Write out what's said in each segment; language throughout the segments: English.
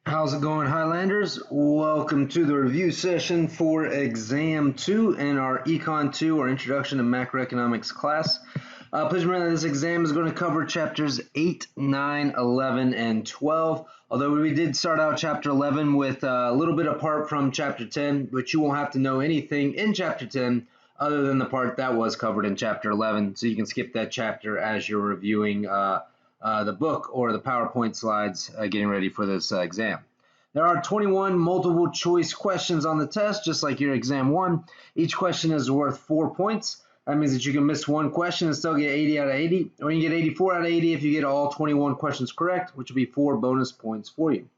How's it going, Highlanders? Welcome to the review session for Exam 2 in our Econ 2 or Introduction to Macroeconomics class. Please remember that this exam is going to cover chapters 8, 9, 11, and 12. Although we did start out chapter 11 with a little bit apart from chapter 10, but you won't have to know anything in chapter 10 other than the part that was covered in chapter 11. So you can skip that chapter as you're reviewing the book or the PowerPoint slides getting ready for this exam. There are 21 multiple choice questions on the test, just like your exam 1. Each question is worth 4 points. That means that you can miss one question and still get 80 out of 80, or you can get 84 out of 80 if you get all 21 questions correct, which will be 4 bonus points for you.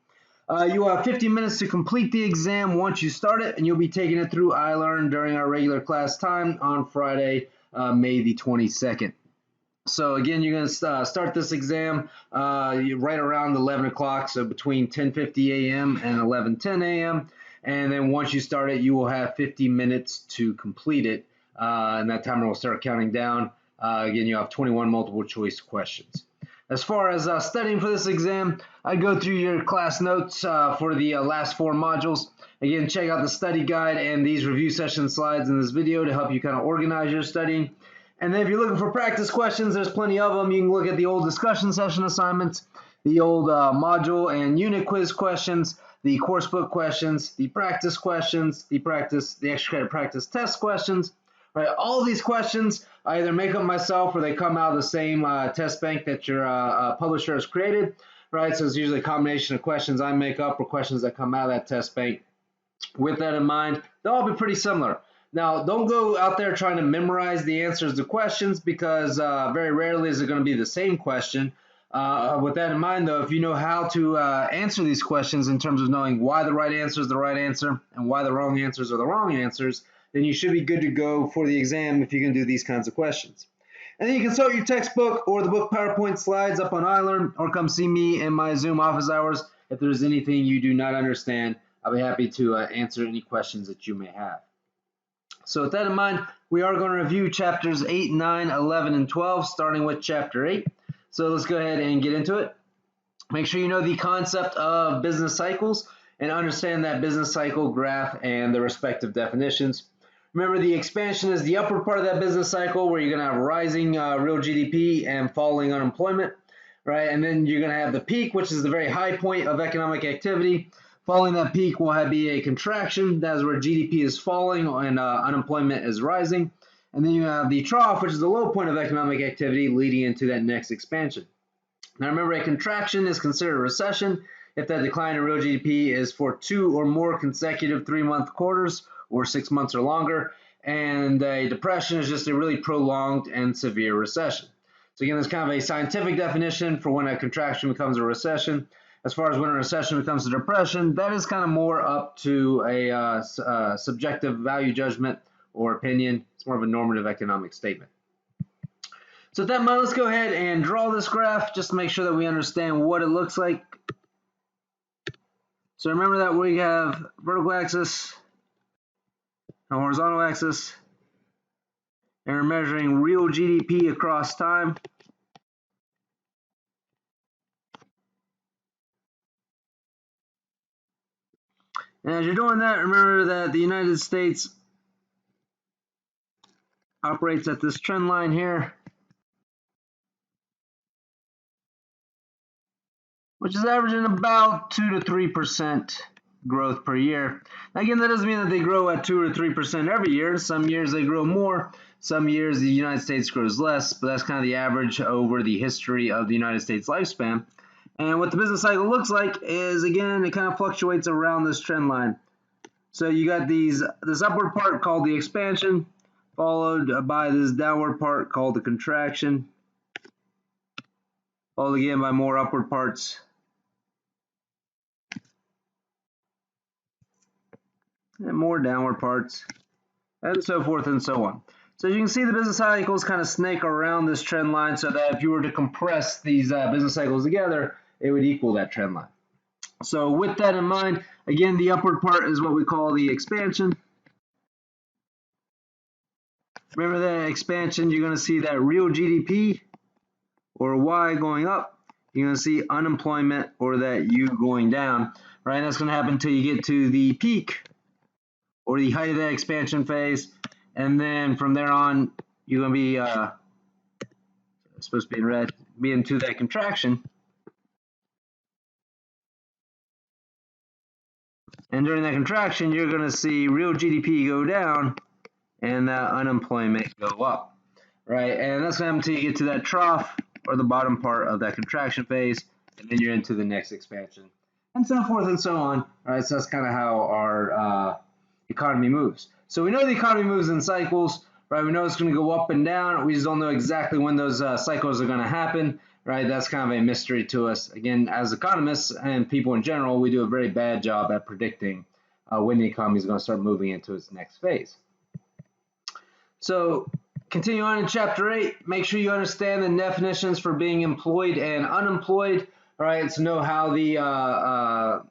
You will have 50 minutes to complete the exam once you start it, and you'll be taking it through iLearn during our regular class time on Friday, May the 22nd. So again, you're going to start this exam right around 11 o'clock, so between 10:50 a.m. and 11:10 a.m. And then once you start it, you will have 50 minutes to complete it, and that timer will start counting down. Again, you have 21 multiple choice questions. As far as studying for this exam, I go through your class notes for the last 4 modules. Again, check out the study guide and these review session slides in this video to help you kind of organize your studying. And then if you're looking for practice questions, there's plenty of them. You can look at the old discussion session assignments, the old module and unit quiz questions, the course book questions, the practice questions, the extra credit practice test questions. Right, all these questions I either make up myself or they come out of the same test bank that your publisher has created. Right, so it's usually a combination of questions I make up or questions that come out of that test bank. With that in mind, they'll all be pretty similar. Now, don't go out there trying to memorize the answers to questions because very rarely is it going to be the same question. With that in mind, though, if you know how to answer these questions in terms of knowing why the right answer is the right answer and why the wrong answers are the wrong answers, then you should be good to go for the exam if you can do these kinds of questions. And then you can start your textbook or the book PowerPoint slides up on iLearn, or come see me in my Zoom office hours. If there's anything you do not understand, I'll be happy to answer any questions that you may have. So with that in mind, we are going to review chapters 8, 9, 11, and 12, starting with chapter 8. So let's go ahead and get into it. Make sure you know the concept of business cycles and understand that business cycle graph and the respective definitions. Remember, the expansion is the upward part of that business cycle where you're going to have rising real GDP and falling unemployment, right? And then you're going to have the peak, which is the very high point of economic activity. Following that peak will be a contraction. That is where GDP is falling and unemployment is rising. And then you have the trough, which is the low point of economic activity leading into that next expansion. Now remember, a contraction is considered a recession if that decline in real GDP is for 2 or more consecutive 3-month quarters or 6 months or longer. And a depression is just a really prolonged and severe recession. So again, there's kind of a scientific definition for when a contraction becomes a recession. As far as when a recession becomes a depression, that is kind of more up to a subjective value judgment or opinion. It's more of a normative economic statement. So with that in mind, let's go ahead and draw this graph just to make sure that we understand what it looks like. So remember that we have vertical axis, a horizontal axis, and we're measuring real GDP across time. And as you're doing that, remember that the United States operates at this trend line here, which is averaging about 2 to 3% growth per year. Now again, that doesn't mean that they grow at 2 or 3% every year. Some years they grow more, some years the United States grows less, but that's kind of the average over the history of the United States lifespan. And what the business cycle looks like is, again, it kind of fluctuates around this trend line. So you got this upward part called the expansion, followed by this downward part called the contraction, followed again by more upward parts. And more downward parts, and so forth and so on. So you can see the business cycles kind of snake around this trend line, so that if you were to compress these business cycles together, it would equal that trend line. So with that in mind, again, the upward part is what we call the expansion. Remember that expansion, you're going to see that real GDP, or Y, going up, you're going to see unemployment or that U going down, right? And that's going to happen until you get to the peak or the height of that expansion phase. And then from there on, you're going to be supposed to be in red, be into that contraction. And during that contraction, you're going to see real GDP go down and that unemployment go up, right? And that's going to happen until you get to that trough or the bottom part of that contraction phase, and then you're into the next expansion, and so forth and so on, right? So that's kind of how our economy moves. So we know the economy moves in cycles, right? We know it's going to go up and down. We just don't know exactly when those cycles are going to happen, right? That's kind of a mystery to us. Again, as economists and people in general, we do a very bad job at predicting when the economy is going to start moving into its next phase. So continue on in Chapter 8. Make sure you understand the definitions for being employed and unemployed, right? So know how the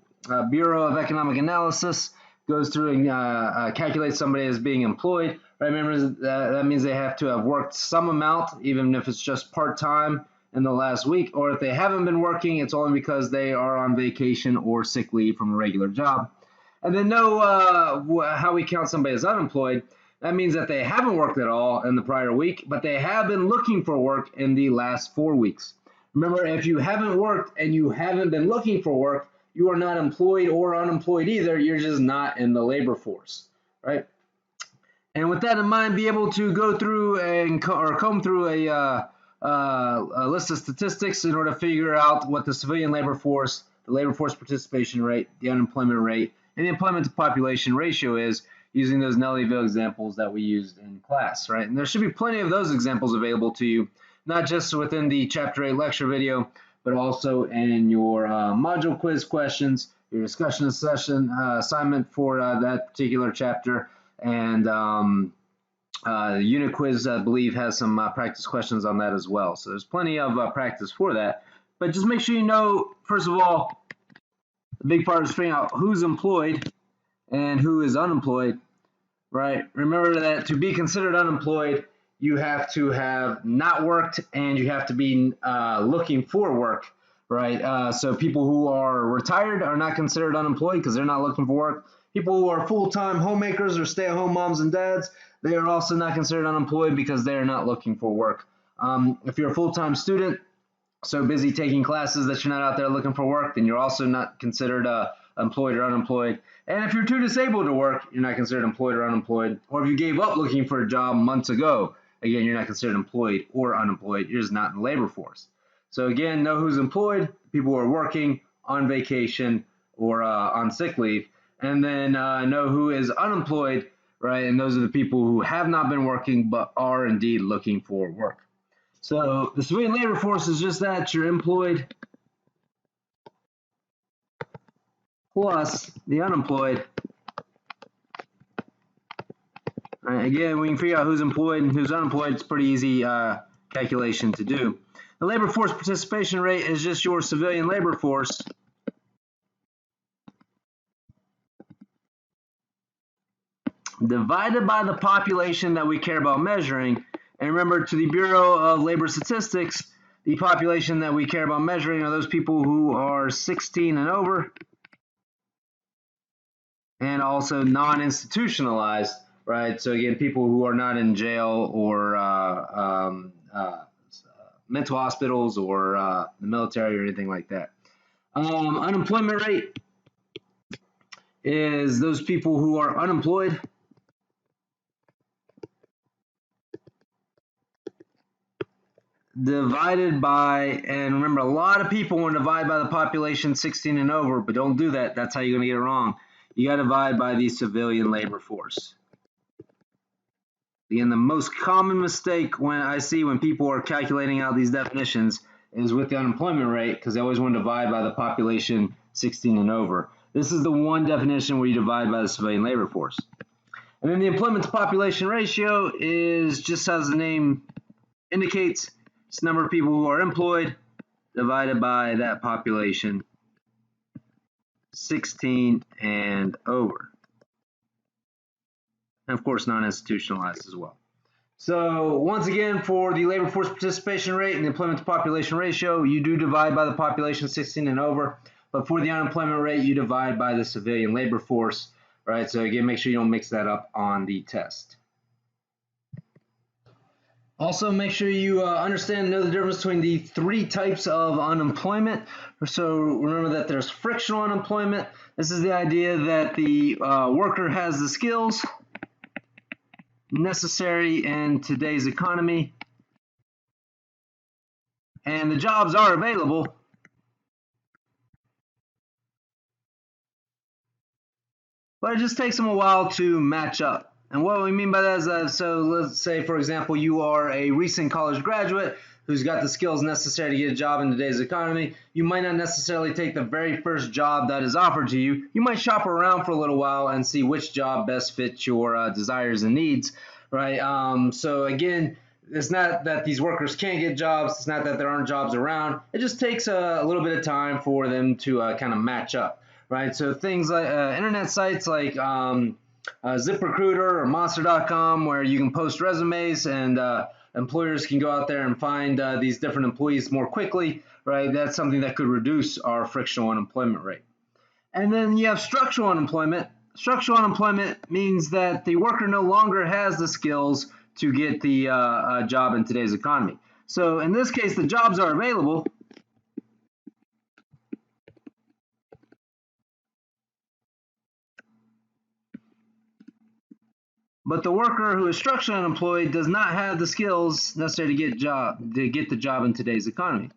Bureau of Economic Analysis goes through and calculates somebody as being employed. Right? Remember, that means they have to have worked some amount, even if it's just part-time in the last week, or if they haven't been working, it's only because they are on vacation or sick leave from a regular job. And then know how we count somebody as unemployed. That means that they haven't worked at all in the prior week, but they have been looking for work in the last 4 weeks. Remember, if you haven't worked and you haven't been looking for work, you are not employed or unemployed either. You're just not in the labor force, right? And with that in mind, be able to go through and comb through a list of statistics in order to figure out what the civilian labor force, the labor force participation rate, the unemployment rate, and the employment to population ratio is, using those Nellyville examples that we used in class, right? And there should be plenty of those examples available to you, not just within the Chapter 8 lecture video, but also in your module quiz questions, your discussion session assignment for that particular chapter, and the unit quiz, I believe, has some practice questions on that as well. So there's plenty of practice for that. But just make sure you know, first of all, the big part is figuring out who's employed and who is unemployed, right? Remember that to be considered unemployed, you have to have not worked and you have to be looking for work, right? So people who are retired are not considered unemployed because they're not looking for work. People who are full-time homemakers or stay-at-home moms and dads, they are also not considered unemployed because they are not looking for work. If you're a full-time student, so busy taking classes that you're not out there looking for work, then you're also not considered employed or unemployed. And if you're too disabled to work, you're not considered employed or unemployed. Or if you gave up looking for a job months ago, again, you're not considered employed or unemployed. You're just not in the labor force. So again, know who's employed, people who are working, on vacation, or on sick leave. And then know who is unemployed, right? And those are the people who have not been working but are indeed looking for work. So the civilian labor force is just that, you're employed plus the unemployed. Again, we can figure out who's employed and who's unemployed. It's a pretty easy calculation to do. The labor force participation rate is just your civilian labor force divided by the population that we care about measuring. And remember, to the Bureau of Labor Statistics, the population that we care about measuring are those people who are 16 and over and also non-institutionalized, right? So again, people who are not in jail or mental hospitals or the military or anything like that. Unemployment rate is those people who are unemployed divided by, and remember, a lot of people want to divide by the population 16 and over, but don't do that. That's how you're going to get it wrong. You got to divide by the civilian labor force. Again, the most common mistake when people are calculating out these definitions is with the unemployment rate, because they always want to divide by the population 16 and over. This is the one definition where you divide by the civilian labor force. And then the employment to population ratio is just as the name indicates, it's the number of people who are employed divided by that population 16 and over. And of course, non-institutionalized as well. So once again, for the labor force participation rate and the employment to population ratio, you do divide by the population 16 and over. But for the unemployment rate, you divide by the civilian labor force, right? So again, make sure you don't mix that up on the test. Also, make sure you understand and know the difference between the three types of unemployment. So remember that there's frictional unemployment. This is the idea that the worker has the skills necessary in today's economy, and the jobs are available, but it just takes them a while to match up. And what we mean by that is so let's say, for example, you are a recent college graduate who's got the skills necessary to get a job in today's economy. You might not necessarily take the very first job that is offered to you. You might shop around for a little while and see which job best fits your desires and needs, right? So again, it's not that these workers can't get jobs. It's not that there aren't jobs around. It just takes a little bit of time for them to kind of match up, right? So things like internet sites like ZipRecruiter or Monster.com, where you can post resumes and employers can go out there and find these different employees more quickly, right? That's something that could reduce our frictional unemployment rate. And then you have structural unemployment. Structural unemployment means that the worker no longer has the skills to get the job in today's economy. So in this case, the jobs are available, but the worker who is structurally unemployed does not have the skills necessary to get the job in today's economy.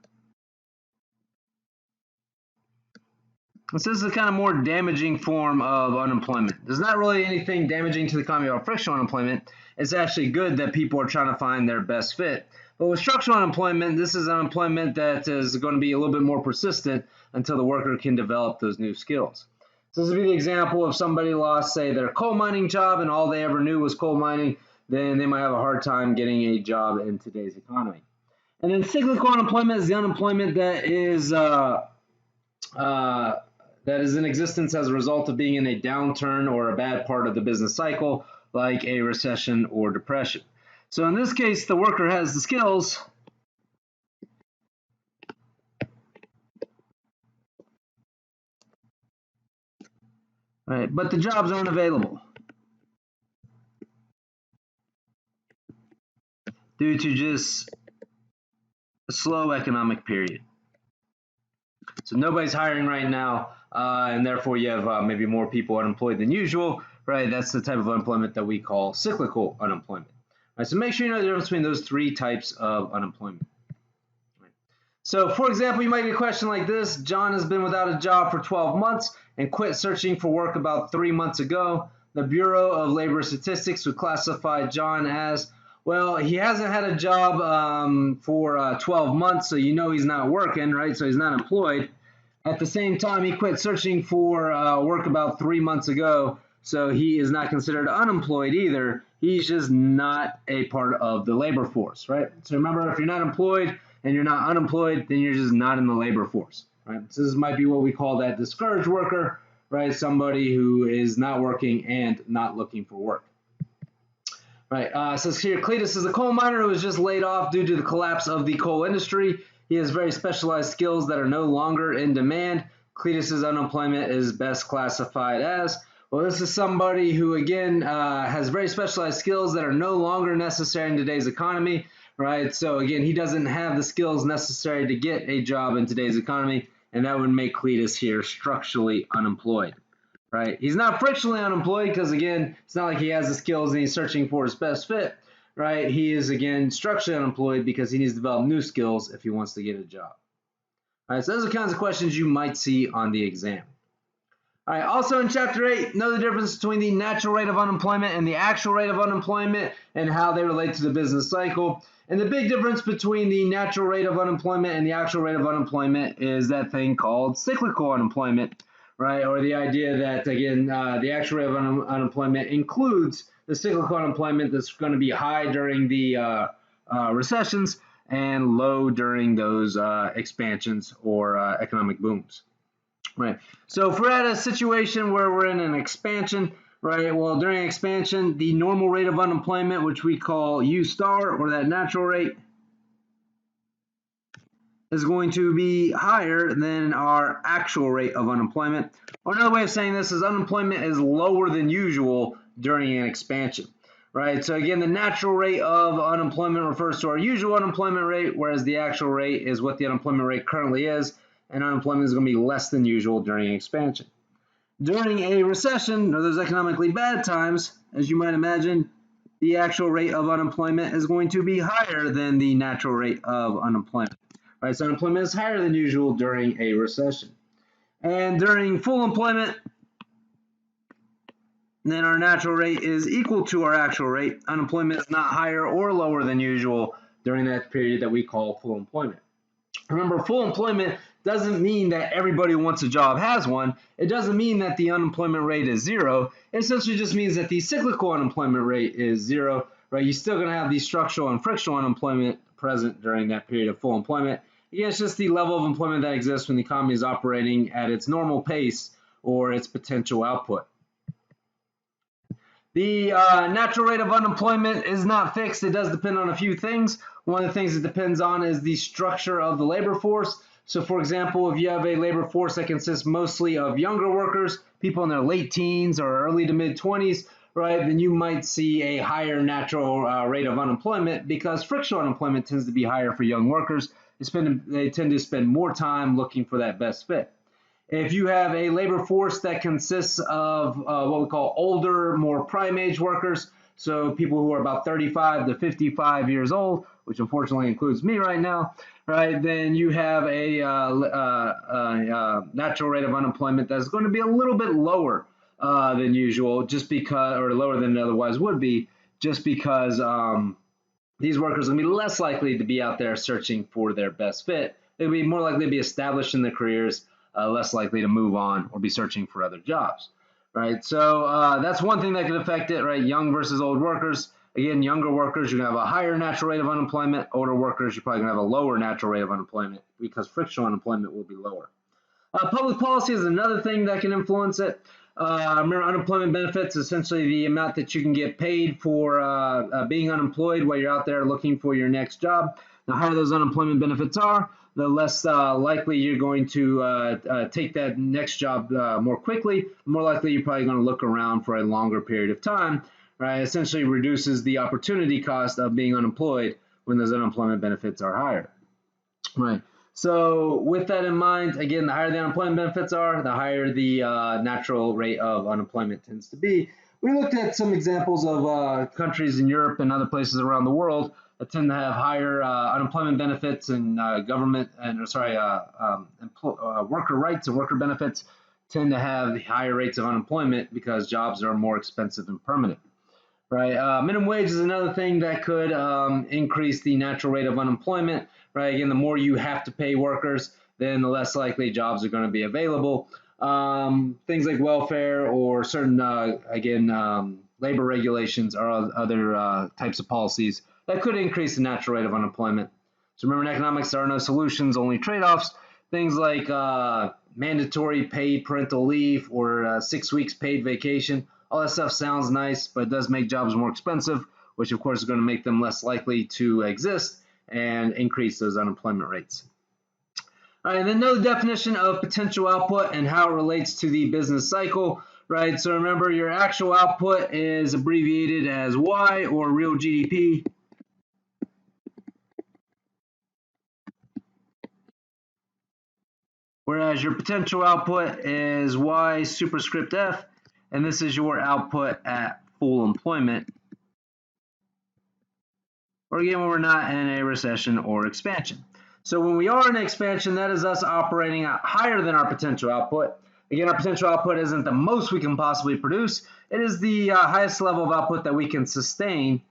This is a kind of more damaging form of unemployment. There's not really anything damaging to the economy about frictional unemployment. It's actually good that people are trying to find their best fit. But with structural unemployment, this is unemployment that is going to be a little bit more persistent until the worker can develop those new skills. So this would be the example of somebody lost, say, their coal mining job and all they ever knew was coal mining, then they might have a hard time getting a job in today's economy. And then cyclical unemployment is the unemployment that is in existence as a result of being in a downturn or a bad part of the business cycle, like a recession or depression. So in this case, the worker has the skills, right, but the jobs aren't available due to just a slow economic period. So nobody's hiring right now, and therefore you have maybe more people unemployed than usual, right? That's the type of unemployment that we call cyclical unemployment. Right, so make sure you know the difference between those three types of unemployment. Right. So for example, you might get a question like this: John has been without a job for 12 months and quit searching for work about 3 months ago. The Bureau of Labor Statistics would classify John as, well, he hasn't had a job for 12 months, so you know he's not working, right? So he's not employed. At the same time, he quit searching for work about 3 months ago, so he is not considered unemployed either. He's just not a part of the labor force, right? So remember, if you're not employed and you're not unemployed, then you're just not in the labor force, right? So this might be what we call that discouraged worker, right? Somebody who is not working and not looking for work. Right, says here, Cletus is a coal miner who was just laid off due to the collapse of the coal industry. He has very specialized skills that are no longer in demand. Cletus's unemployment is best classified as, well, this is somebody who, again, has very specialized skills that are no longer necessary in today's economy, right? So, again, he doesn't have the skills necessary to get a job in today's economy, and that would make Cletus here structurally unemployed. Right, he's not frictionally unemployed because, again, it's not like he has the skills and he's searching for his best fit, right? He is, again, structurally unemployed because he needs to develop new skills if he wants to get a job. All right, so those are the kinds of questions you might see on the exam. All right, also in Chapter 8, know the difference between the natural rate of unemployment and the actual rate of unemployment and how they relate to the business cycle. And the big difference between the natural rate of unemployment and the actual rate of unemployment is that thing called cyclical unemployment. Right, or the idea that, again, the actual rate of unemployment includes the cyclical unemployment that's going to be high during the recessions and low during those expansions or economic booms. Right, so if we're at a situation where we're in an expansion, right? Well, during expansion, the normal rate of unemployment, which we call U star, or that natural rate, is going to be higher than our actual rate of unemployment. Or another way of saying this is unemployment is lower than usual during an expansion, right? So again, the natural rate of unemployment refers to our usual unemployment rate, whereas the actual rate is what the unemployment rate currently is, and unemployment is going to be less than usual during expansion. During a recession or those economically bad times, as you might imagine, the actual rate of unemployment is going to be higher than the natural rate of unemployment. Right, so unemployment is higher than usual during a recession. And during full employment, then our natural rate is equal to our actual rate. Unemployment is not higher or lower than usual during that period that we call full employment. Remember, full employment doesn't mean that everybody who wants a job has one. It doesn't mean that the unemployment rate is zero. It essentially just means that the cyclical unemployment rate is zero, right? You're still going to have the structural and frictional unemployment present during that period of full employment. Again, it's just the level of employment that exists when the economy is operating at its normal pace or its potential output. The natural rate of unemployment is not fixed. It does depend on a few things. One of the things it depends on is the structure of the labor force. So, for example, if you have a labor force that consists mostly of younger workers, people in their late teens or early to mid 20s, right, then you might see a higher natural rate of unemployment because frictional unemployment tends to be higher for young workers. They tend to spend more time looking for that best fit. If you have a labor force that consists of what we call older, more prime age workers, so people who are about 35 to 55 years old, which unfortunately includes me right now, right, then you have a natural rate of unemployment that's going to be a little bit lower than usual, just because, or lower than it otherwise would be, just because these workers are going to be less likely to be out there searching for their best fit. They'll be more likely to be established in their careers, less likely to move on or be searching for other jobs, right? So that's one thing that could affect it, right? Young versus old workers. Again, younger workers, you're going to have a higher natural rate of unemployment. Older workers, you're probably going to have a lower natural rate of unemployment because frictional unemployment will be lower. Public policy is another thing that can influence it. Remember, unemployment benefits is essentially the amount that you can get paid for being unemployed while you're out there looking for your next job. The higher those unemployment benefits are, the less likely you're going to take that next job more quickly. The more likely you're probably going to look around for a longer period of time. Right? Essentially reduces the opportunity cost of being unemployed when those unemployment benefits are higher. Right. So with that in mind, again, the higher the unemployment benefits are, the higher the natural rate of unemployment tends to be. We looked at some examples of countries in Europe and other places around the world that tend to have higher unemployment benefits and worker rights and worker benefits tend to have higher rates of unemployment because jobs are more expensive and permanent. Right, minimum wage is another thing that could increase the natural rate of unemployment. Right, again, the more you have to pay workers, then the less likely jobs are going to be available. Things like welfare or certain, labor regulations or other types of policies that could increase the natural rate of unemployment. So remember, in economics, there are no solutions, only trade-offs. Things like mandatory paid parental leave or 6 weeks paid vacation. All that stuff sounds nice, but it does make jobs more expensive, which of course is going to make them less likely to exist and increase those unemployment rates. All right, and then know the definition of potential output and how it relates to the business cycle, right? So remember, your actual output is abbreviated as Y or real GDP. Whereas your potential output is Y superscript F, and this is your output at full employment. Or again, when we're not in a recession or expansion. So when we are in expansion, that is us operating at higher than our potential output. Again, our potential output isn't the most we can possibly produce. It is the highest level of output that we can sustain,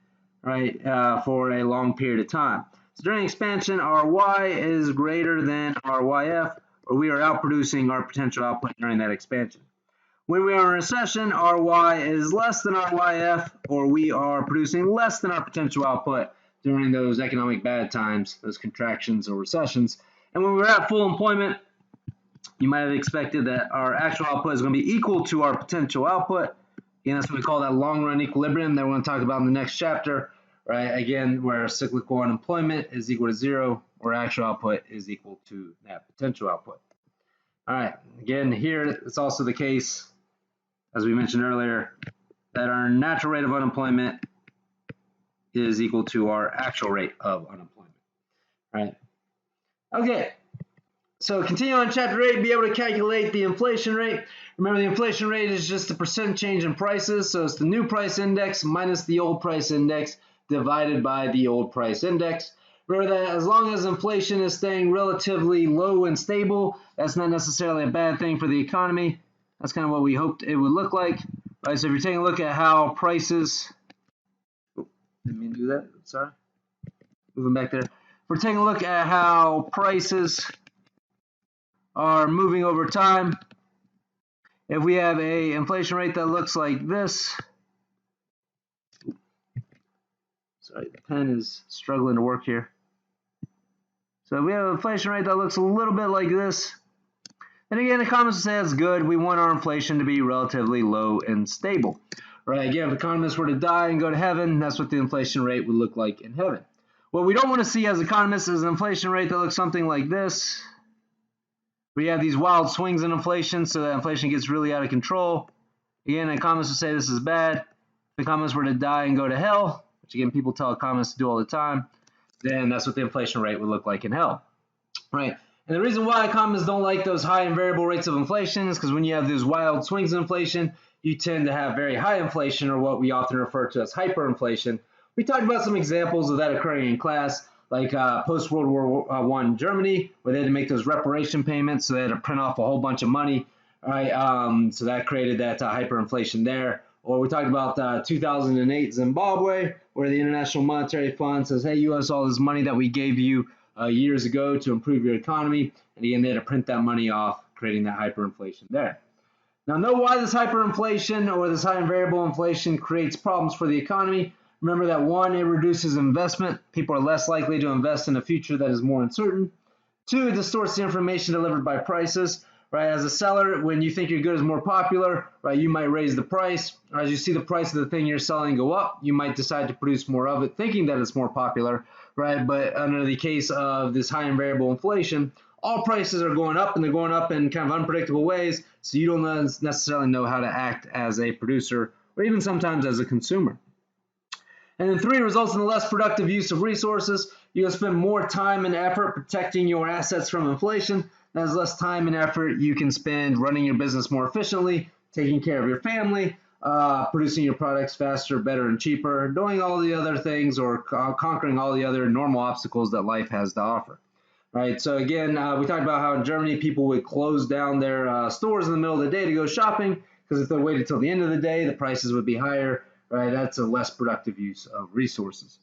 right, for a long period of time. So during expansion, our Y is greater than our YF, or we are outproducing our potential output during that expansion. When we are in recession, our Y is less than our YF, or we are producing less than our potential output during those economic bad times, those contractions or recessions. And when we're at full employment, you might have expected that our actual output is going to be equal to our potential output, Again, that's what we call that long-run equilibrium that we're going to talk about in the next chapter, right? Again, where cyclical unemployment is equal to 0, or actual output is equal to that potential output. All right, again, here it's also the case, as we mentioned earlier, that our natural rate of unemployment is equal to our actual rate of unemployment, right? Okay, so continue on chapter 8, be able to calculate the inflation rate. Remember, the inflation rate is just the percent change in prices, so it's the new price index minus the old price index divided by the old price index. Remember that as long as inflation is staying relatively low and stable, that's not necessarily a bad thing for the economy. That's kind of what we hoped it would look like. Right, so if you're taking a look at how prices, didn't mean to do that, sorry. Moving back there. If we're taking a look at how prices are moving over time, if we have a inflation rate that looks like this, sorry, the pen is struggling to work here. So if we have an inflation rate that looks a little bit like this, and again, economists say that's good. We want our inflation to be relatively low and stable. Right? Again, if economists were to die and go to heaven, that's what the inflation rate would look like in heaven. What we don't want to see as economists is an inflation rate that looks something like this. We have these wild swings in inflation, so that inflation gets really out of control. Again, economists would say this is bad. If economists were to die and go to hell, which again, people tell economists to do all the time, then that's what the inflation rate would look like in hell. Right? And the reason why economists don't like those high and variable rates of inflation is because when you have those wild swings in inflation, you tend to have very high inflation, or what we often refer to as hyperinflation. We talked about some examples of that occurring in class, like post-World War I Germany, where they had to make those reparation payments, so they had to print off a whole bunch of money, right? So that created that hyperinflation there. Or we talked about 2008 Zimbabwe, where the International Monetary Fund says, hey, you owe us all this money that we gave you years ago to improve your economy. And again, they had to print that money off, creating that hyperinflation there. Now, know why this hyperinflation or this high and variable inflation creates problems for the economy. Remember that 1, it reduces investment. People are less likely to invest in a future that is more uncertain. 2, it distorts the information delivered by prices. Right, as a seller, when you think your good is more popular, right, you might raise the price. Or as you see the price of the thing you're selling go up, you might decide to produce more of it, thinking that it's more popular, right? But under the case of this high and variable inflation, all prices are going up, and they're going up in kind of unpredictable ways, so you don't necessarily know how to act as a producer or even sometimes as a consumer. And then 3, results in a less productive use of resources. You'll spend more time and effort protecting your assets from inflation. There's less time and effort you can spend running your business more efficiently, taking care of your family, producing your products faster, better, and cheaper, doing all the other things, or conquering all the other normal obstacles that life has to offer. Right. So again, we talked about how in Germany people would close down their stores in the middle of the day to go shopping, because if they waited till the end of the day, the prices would be higher. Right. That's a less productive use of resources.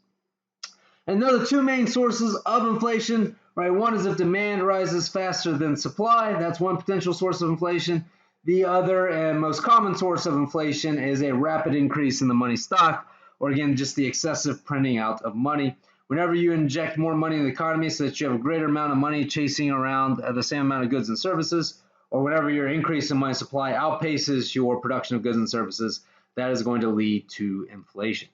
And those are the 2 main sources of inflation. Right. One is if demand rises faster than supply. That's one potential source of inflation. The other and most common source of inflation is a rapid increase in the money stock, or again, just the excessive printing out of money. Whenever you inject more money in the economy so that you have a greater amount of money chasing around the same amount of goods and services, or whenever your increase in money supply outpaces your production of goods and services, that is going to lead to inflation.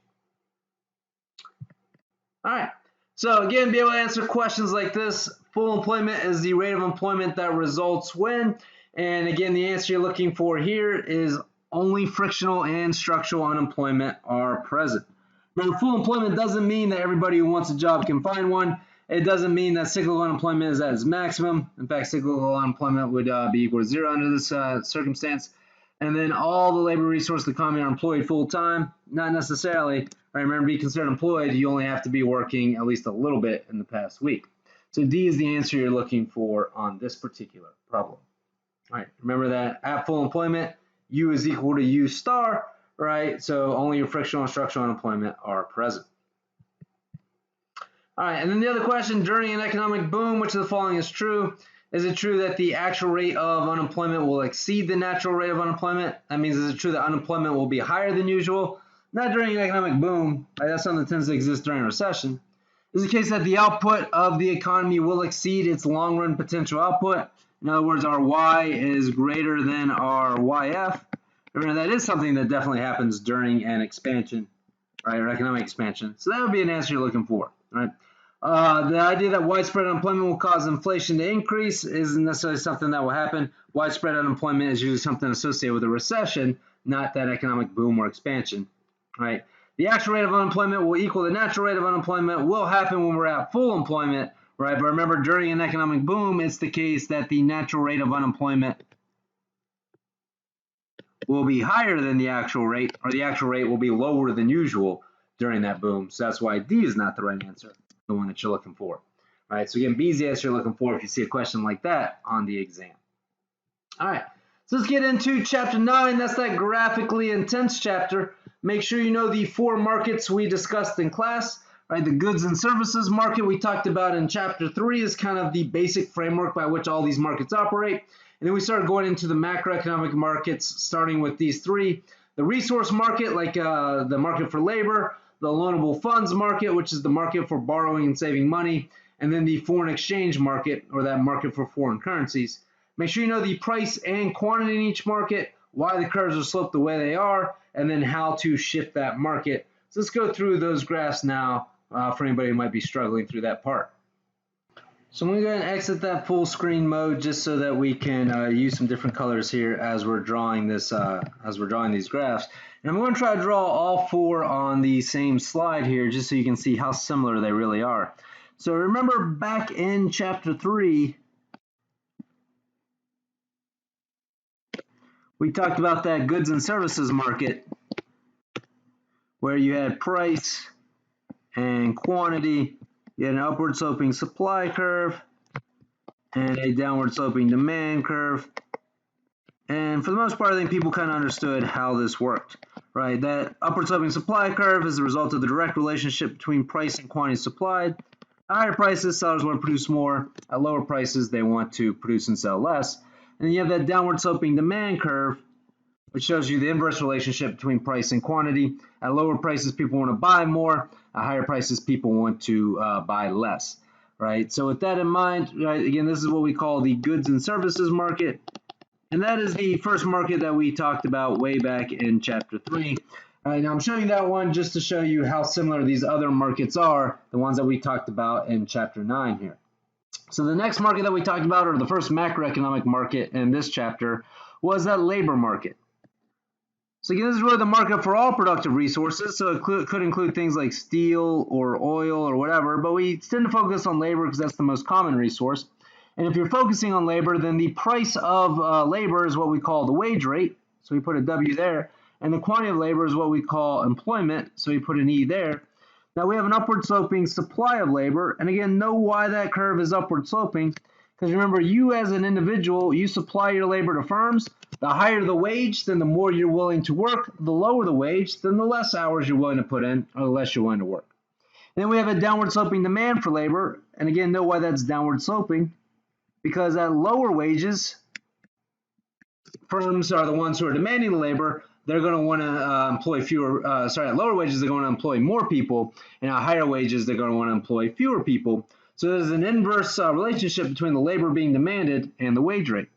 All right. So again, be able to answer questions like this. Full employment is the rate of employment that results when, and again, the answer you're looking for here is only frictional and structural unemployment are present. Now, full employment doesn't mean that everybody who wants a job can find one. It doesn't mean that cyclical unemployment is at its maximum. In fact, cyclical unemployment would be equal to 0 under this circumstance. And then all the labor resource of the economy are employed full-time. Not necessarily. Right, remember, to be considered employed, you only have to be working at least a little bit in the past week. So D is the answer you're looking for on this particular problem. All right, remember that at full employment, U is equal to U star, right? So only your frictional and structural unemployment are present. All right, and then the other question, during an economic boom, which of the following is true? Is it true that the actual rate of unemployment will exceed the natural rate of unemployment? That means, is it true that unemployment will be higher than usual? Not during an economic boom, right? That's something that tends to exist during a recession. Is it the case that the output of the economy will exceed its long-run potential output? In other words, our Y is greater than our YF, remember, that is something that definitely happens during an expansion, right, or economic expansion. So that would be an answer you're looking for, right? The idea that widespread unemployment will cause inflation to increase isn't necessarily something that will happen. Widespread unemployment is usually something associated with a recession, not that economic boom or expansion, right? The actual rate of unemployment will equal the natural rate of unemployment will happen when we're at full employment, right? But remember, during an economic boom, it's the case that the natural rate of unemployment will be higher than the actual rate, or the actual rate will be lower than usual during that boom. So that's why D is not the right answer, the one that you're looking for. All right, so again, B is the answer you're looking for if you see a question like that on the exam. All right, so let's get into chapter 9. That's that graphically intense chapter. Make sure you know the 4 markets we discussed in class. Right, the goods and services market we talked about in chapter 3 is kind of the basic framework by which all these markets operate. And then we started going into the macroeconomic markets, starting with these 3. The resource market, like the market for labor, the loanable funds market, which is the market for borrowing and saving money, and then the foreign exchange market, or that market for foreign currencies. Make sure you know the price and quantity in each market, why the curves are sloped the way they are, and then how to shift that market. So let's go through those graphs now for anybody who might be struggling through that part. So I'm going to go ahead and exit that full screen mode just so that we can use some different colors here as we're drawing this, these graphs. And I'm going to try to draw all 4 on the same slide here just so you can see how similar they really are. So remember back in chapter 3, we talked about that goods and services market where you had price and quantity. You had an upward sloping supply curve and a downward sloping demand curve. And for the most part, I think people kind of understood how this worked, right? That upward sloping supply curve is the result of the direct relationship between price and quantity supplied. At higher prices, sellers want to produce more. At lower prices, they want to produce and sell less. And then you have that downward sloping demand curve, which shows you the inverse relationship between price and quantity. At lower prices, people want to buy more. At higher prices, people want to buy less, right? So with that in mind, right, again, this is what we call the goods and services market. And that is the first market that we talked about way back in chapter 3. All right, now I'm showing that one just to show you how similar these other markets are, the ones that we talked about in chapter 9 here. So the next market that we talked about, or the first macroeconomic market in this chapter, was that labor market. So again, this is really the market for all productive resources, so it could include things like steel or oil or whatever, but we tend to focus on labor because that's the most common resource. And if you're focusing on labor, then the price of labor is what we call the wage rate, so we put a W there, and the quantity of labor is what we call employment, so we put an E there. Now we have an upward sloping supply of labor, and again, know why that curve is upward sloping, because remember, you as an individual, you supply your labor to firms. The higher the wage, then the more you're willing to work. The lower the wage, then the less hours you're willing to put in, or the less you're willing to work. And then we have a downward sloping demand for labor, and again, know why that's downward sloping, because at lower wages, firms are the ones who are demanding the labor. They're going to want to employ fewer, at lower wages, they're going to employ more people, and at higher wages, they're going to want to employ fewer people. So there's an inverse relationship between the labor being demanded and the wage rate.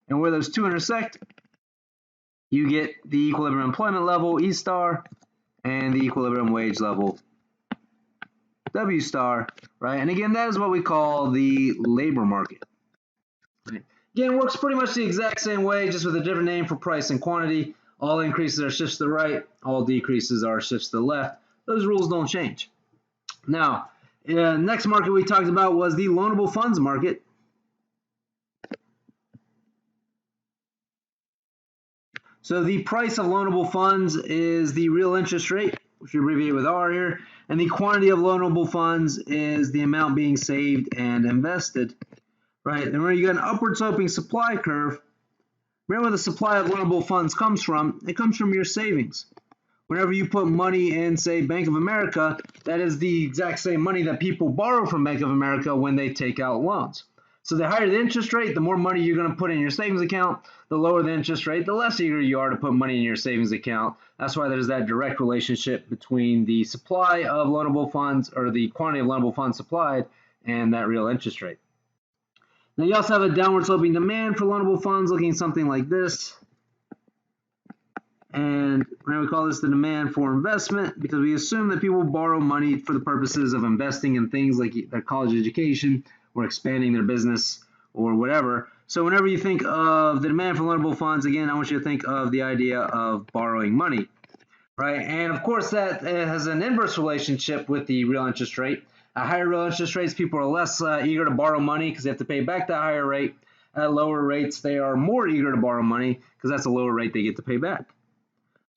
And where those two intersect, you get the equilibrium employment level, E star, and the equilibrium wage level, W star, right? And again, that is what we call the labor market. Right? Again, it works pretty much the exact same way, just with a different name for price and quantity. All increases are shifts to the right, all decreases are shifts to the left. Those rules don't change. Now, the next market we talked about was the loanable funds market. So the price of loanable funds is the real interest rate, which we abbreviate with R here, and the quantity of loanable funds is the amount being saved and invested, right? And where you got an upward sloping supply curve, remember where the supply of loanable funds comes from? It comes from your savings. Whenever you put money in, say, Bank of America, that is the exact same money that people borrow from Bank of America when they take out loans. So the higher the interest rate, the more money you're going to put in your savings account. The lower the interest rate, the less eager you are to put money in your savings account. That's why there's that direct relationship between the supply of loanable funds, or the quantity of loanable funds supplied, and that real interest rate. Now you also have a downward sloping demand for loanable funds looking something like this. And now we call this the demand for investment because we assume that people borrow money for the purposes of investing in things like their college education or expanding their business or whatever. So whenever you think of the demand for loanable funds, again, I want you to think of the idea of borrowing money, right? And of course, that has an inverse relationship with the real interest rate. At higher real interest rates, people are less eager to borrow money because they have to pay back that higher rate. At lower rates, they are more eager to borrow money because that's a lower rate they get to pay back.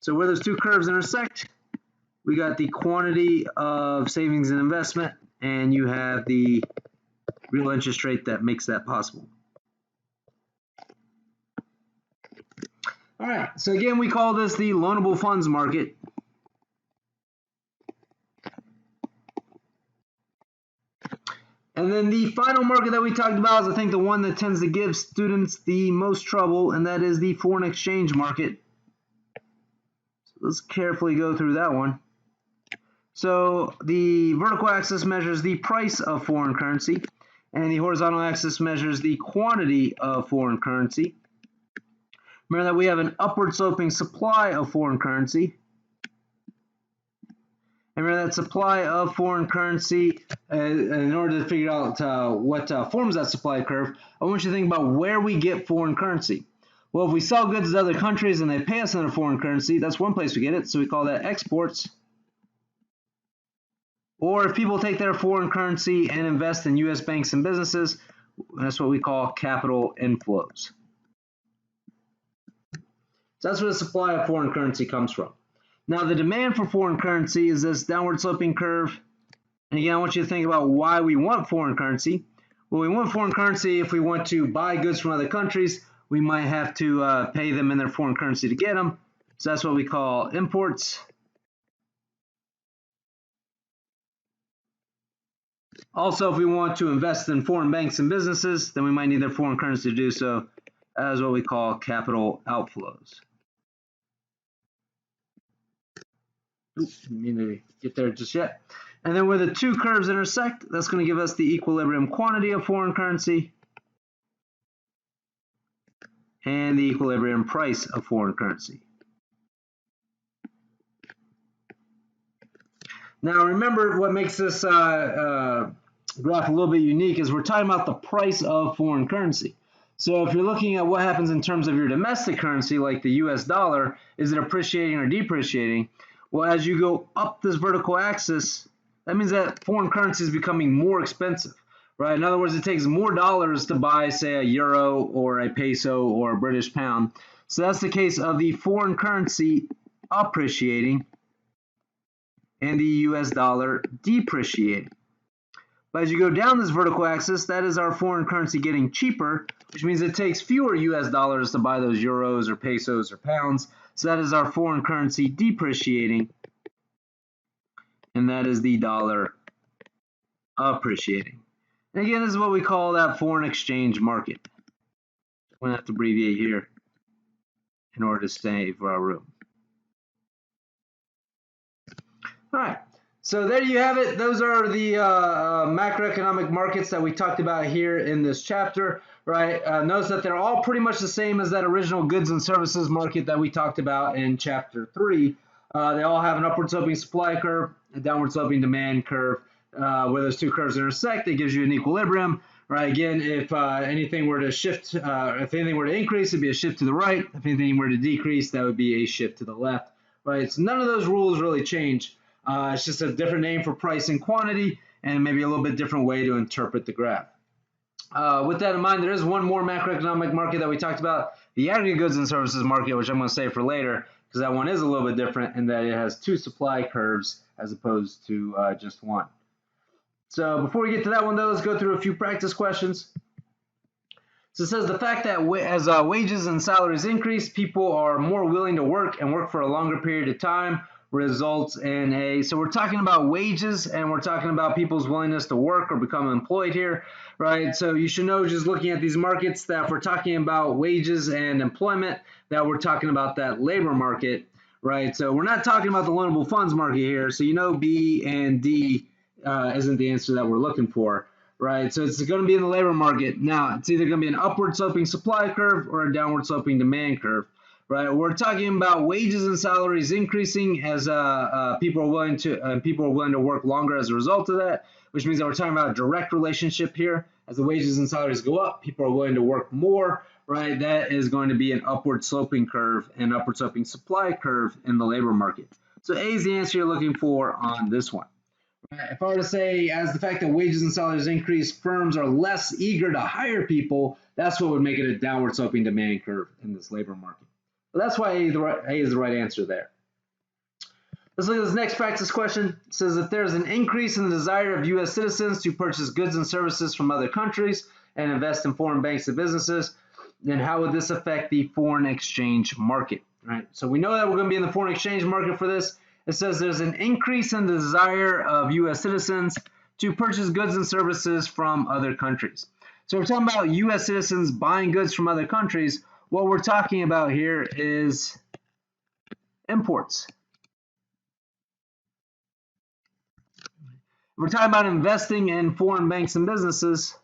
So where those two curves intersect, we got the quantity of savings and investment, and you have the real interest rate that makes that possible. All right, so again, we call this the loanable funds market. And then the final market that we talked about is, I think, the one that tends to give students the most trouble, and that is the foreign exchange market. So let's carefully go through that one. So the vertical axis measures the price of foreign currency, and the horizontal axis measures the quantity of foreign currency. Remember that we have an upward sloping supply of foreign currency. And remember that supply of foreign currency, in order to figure out what forms that supply curve, I want you to think about where we get foreign currency. Well, if we sell goods to other countries and they pay us in their foreign currency, that's one place we get it, so we call that exports. Or if people take their foreign currency and invest in U.S. banks and businesses, that's what we call capital inflows. So that's where the supply of foreign currency comes from. Now, the demand for foreign currency is this downward sloping curve. And again, I want you to think about why we want foreign currency. Well, we want foreign currency if we want to buy goods from other countries. We might have to pay them in their foreign currency to get them. So that's what we call imports. Also, if we want to invest in foreign banks and businesses, then we might need their foreign currency to do so. That is what we call capital outflows. Oops, didn't mean to get there just yet. And then where the two curves intersect, that's going to give us the equilibrium quantity of foreign currency and the equilibrium price of foreign currency. Now remember, what makes this graph a little bit unique is we're talking about the price of foreign currency. So if you're looking at what happens in terms of your domestic currency, like the US dollar, is it appreciating or depreciating? Well, as you go up this vertical axis, that means that foreign currency is becoming more expensive, right? In other words, it takes more dollars to buy, say, a euro or a peso or a British pound. So that's the case of the foreign currency appreciating and the US dollar depreciating. But as you go down this vertical axis, that is our foreign currency getting cheaper, which means it takes fewer US dollars to buy those euros or pesos or pounds. So that is our foreign currency depreciating, and that is the dollar appreciating. And again, this is what we call that foreign exchange market. I'm going to have to abbreviate here in order to save our room. All right. So there you have it. Those are the macroeconomic markets that we talked about here in this chapter, right? Notice that they're all pretty much the same as that original goods and services market that we talked about in chapter 3. They all have an upward sloping supply curve, a downward sloping demand curve. Where those two curves intersect, it gives you an equilibrium, right? Again, if anything were to shift, if anything were to increase, it'd be a shift to the right. If anything were to decrease, that would be a shift to the left, right? So none of those rules really change. It's just a different name for price and quantity, and maybe a little bit different way to interpret the graph. With that in mind, there is one more macroeconomic market that we talked about, the aggregate goods and services market, which I'm going to save for later, because that one is a little bit different in that it has two supply curves as opposed to just one. So before we get to that one, though, let's go through a few practice questions. So it says the fact that as wages and salaries increase, people are more willing to work and work for a longer period of time results in a, so we're talking about wages and we're talking about people's willingness to work or become employed here, right? So you should know, just looking at these markets, that if we're talking about wages and employment, that we're talking about that labor market, right? So we're not talking about the loanable funds market here. So you know B and D isn't the answer that we're looking for, right? So it's going to be in the labor market. Now, it's either going to be an upward sloping supply curve or a downward sloping demand curve. right? We're talking about wages and salaries increasing as people are willing to work longer as a result of that, which means that we're talking about a direct relationship here. As the wages and salaries go up, people are willing to work more, right? That is going to be an upward sloping curve, an upward sloping supply curve in the labor market. So A is the answer you're looking for on this one. If I were to say, as the fact that wages and salaries increase, firms are less eager to hire people, that's what would make it a downward sloping demand curve in this labor market. So that's why A is the right answer there. Let's look at this next practice question. It says if there's an increase in the desire of U.S. citizens to purchase goods and services from other countries and invest in foreign banks and businesses, then how would this affect the foreign exchange market? Right. So we know that we're going to be in the foreign exchange market for this. It says there's an increase in the desire of U.S. citizens to purchase goods and services from other countries. So we're talking about U.S. citizens buying goods from other countries. What we're talking about here is imports. We're talking about investing in foreign banks and businesses.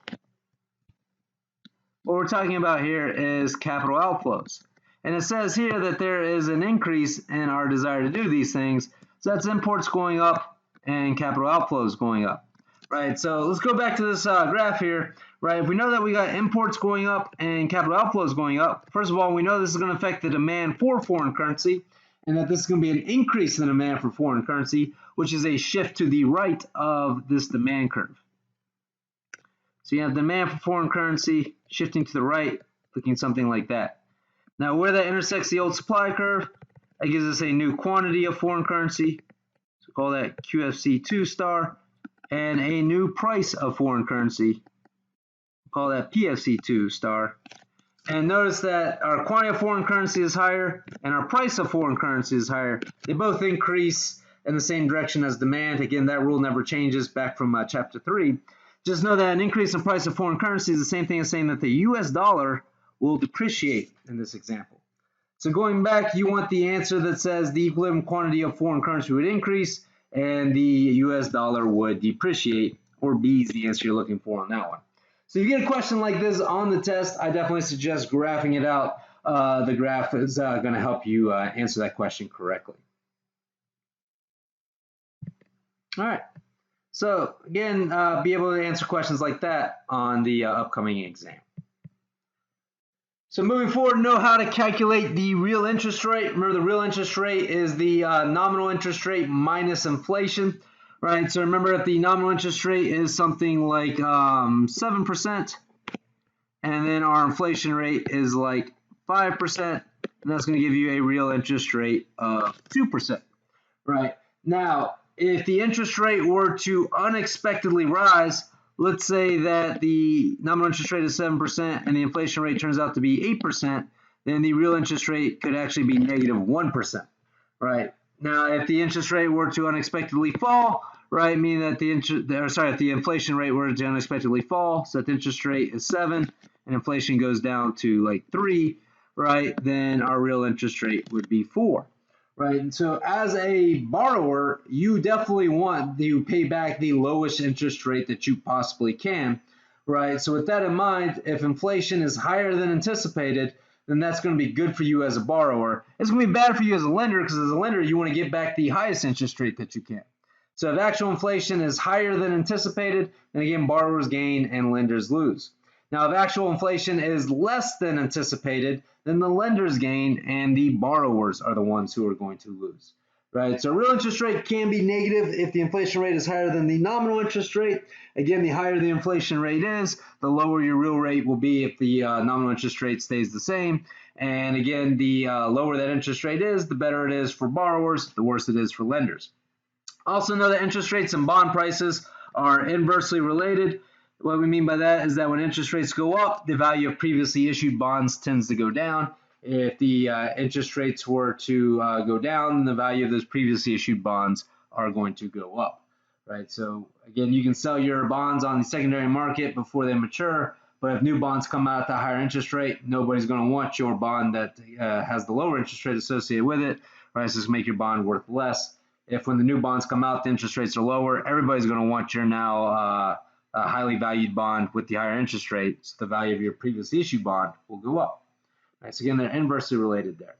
What we're talking about here is capital outflows. And it says here that there is an increase in our desire to do these things. So that's imports going up and capital outflows going up, right? So let's go back to this graph here, right? If we know that we got imports going up and capital outflows going up, first of all, we know this is going to affect the demand for foreign currency, and that this is going to be an increase in the demand for foreign currency, which is a shift to the right of this demand curve. So you have demand for foreign currency shifting to the right, looking something like that. Now, where that intersects the old supply curve, that gives us a new quantity of foreign currency. So call that QFC2 star, and a new price of foreign currency. Call that PFC2 star. And notice that our quantity of foreign currency is higher and our price of foreign currency is higher. They both increase in the same direction as demand. Again, that rule never changes back from chapter 3. Just know that an increase in price of foreign currency is the same thing as saying that the US dollar will depreciate in this example. So going back, you want the answer that says the equilibrium quantity of foreign currency would increase and the US dollar would depreciate, or B is the answer you're looking for on that one. So if you get a question like this on the test, I definitely suggest graphing it out. The graph is going to help you answer that question correctly. All right. So again, be able to answer questions like that on the upcoming exam. So moving forward, know how to calculate the real interest rate. Remember, the real interest rate is the nominal interest rate minus inflation, right? So remember that the nominal interest rate is something like 7%, and then our inflation rate is like 5%, and that's going to give you a real interest rate of 2%, right? Now, if the interest rate were to unexpectedly rise, let's say that the nominal interest rate is 7% and the inflation rate turns out to be 8%, then the real interest rate could actually be negative 1%, right? Now, if the interest rate were to unexpectedly fall, right, meaning that if the inflation rate were to unexpectedly fall, so that the interest rate is 7 and inflation goes down to like 3, right, then our real interest rate would be 4. Right, and so as a borrower, you definitely want to pay back the lowest interest rate that you possibly can, right? So with that in mind, if inflation is higher than anticipated, then that's going to be good for you as a borrower. It's going to be bad for you as a lender, because as a lender, you want to get back the highest interest rate that you can. So if actual inflation is higher than anticipated, then again, borrowers gain and lenders lose. Now, if actual inflation is less than anticipated, then the lenders gain and the borrowers are the ones who are going to lose, right? So real interest rate can be negative if the inflation rate is higher than the nominal interest rate. Again, the higher the inflation rate is, the lower your real rate will be if the nominal interest rate stays the same. And again, the lower that interest rate is, the better it is for borrowers, the worse it is for lenders. Also know that interest rates and bond prices are inversely related. What we mean by that is that when interest rates go up, the value of previously issued bonds tends to go down. If the interest rates were to go down, the value of those previously issued bonds are going to go up, right? So again, you can sell your bonds on the secondary market before they mature, but if new bonds come out at the higher interest rate, nobody's going to want your bond that has the lower interest rate associated with it, right? So just make your bond worth less. If when the new bonds come out, the interest rates are lower, everybody's going to want your now a highly valued bond with the higher interest rate, so the value of your previously issued bond will go up. Right, so again, they're inversely related there.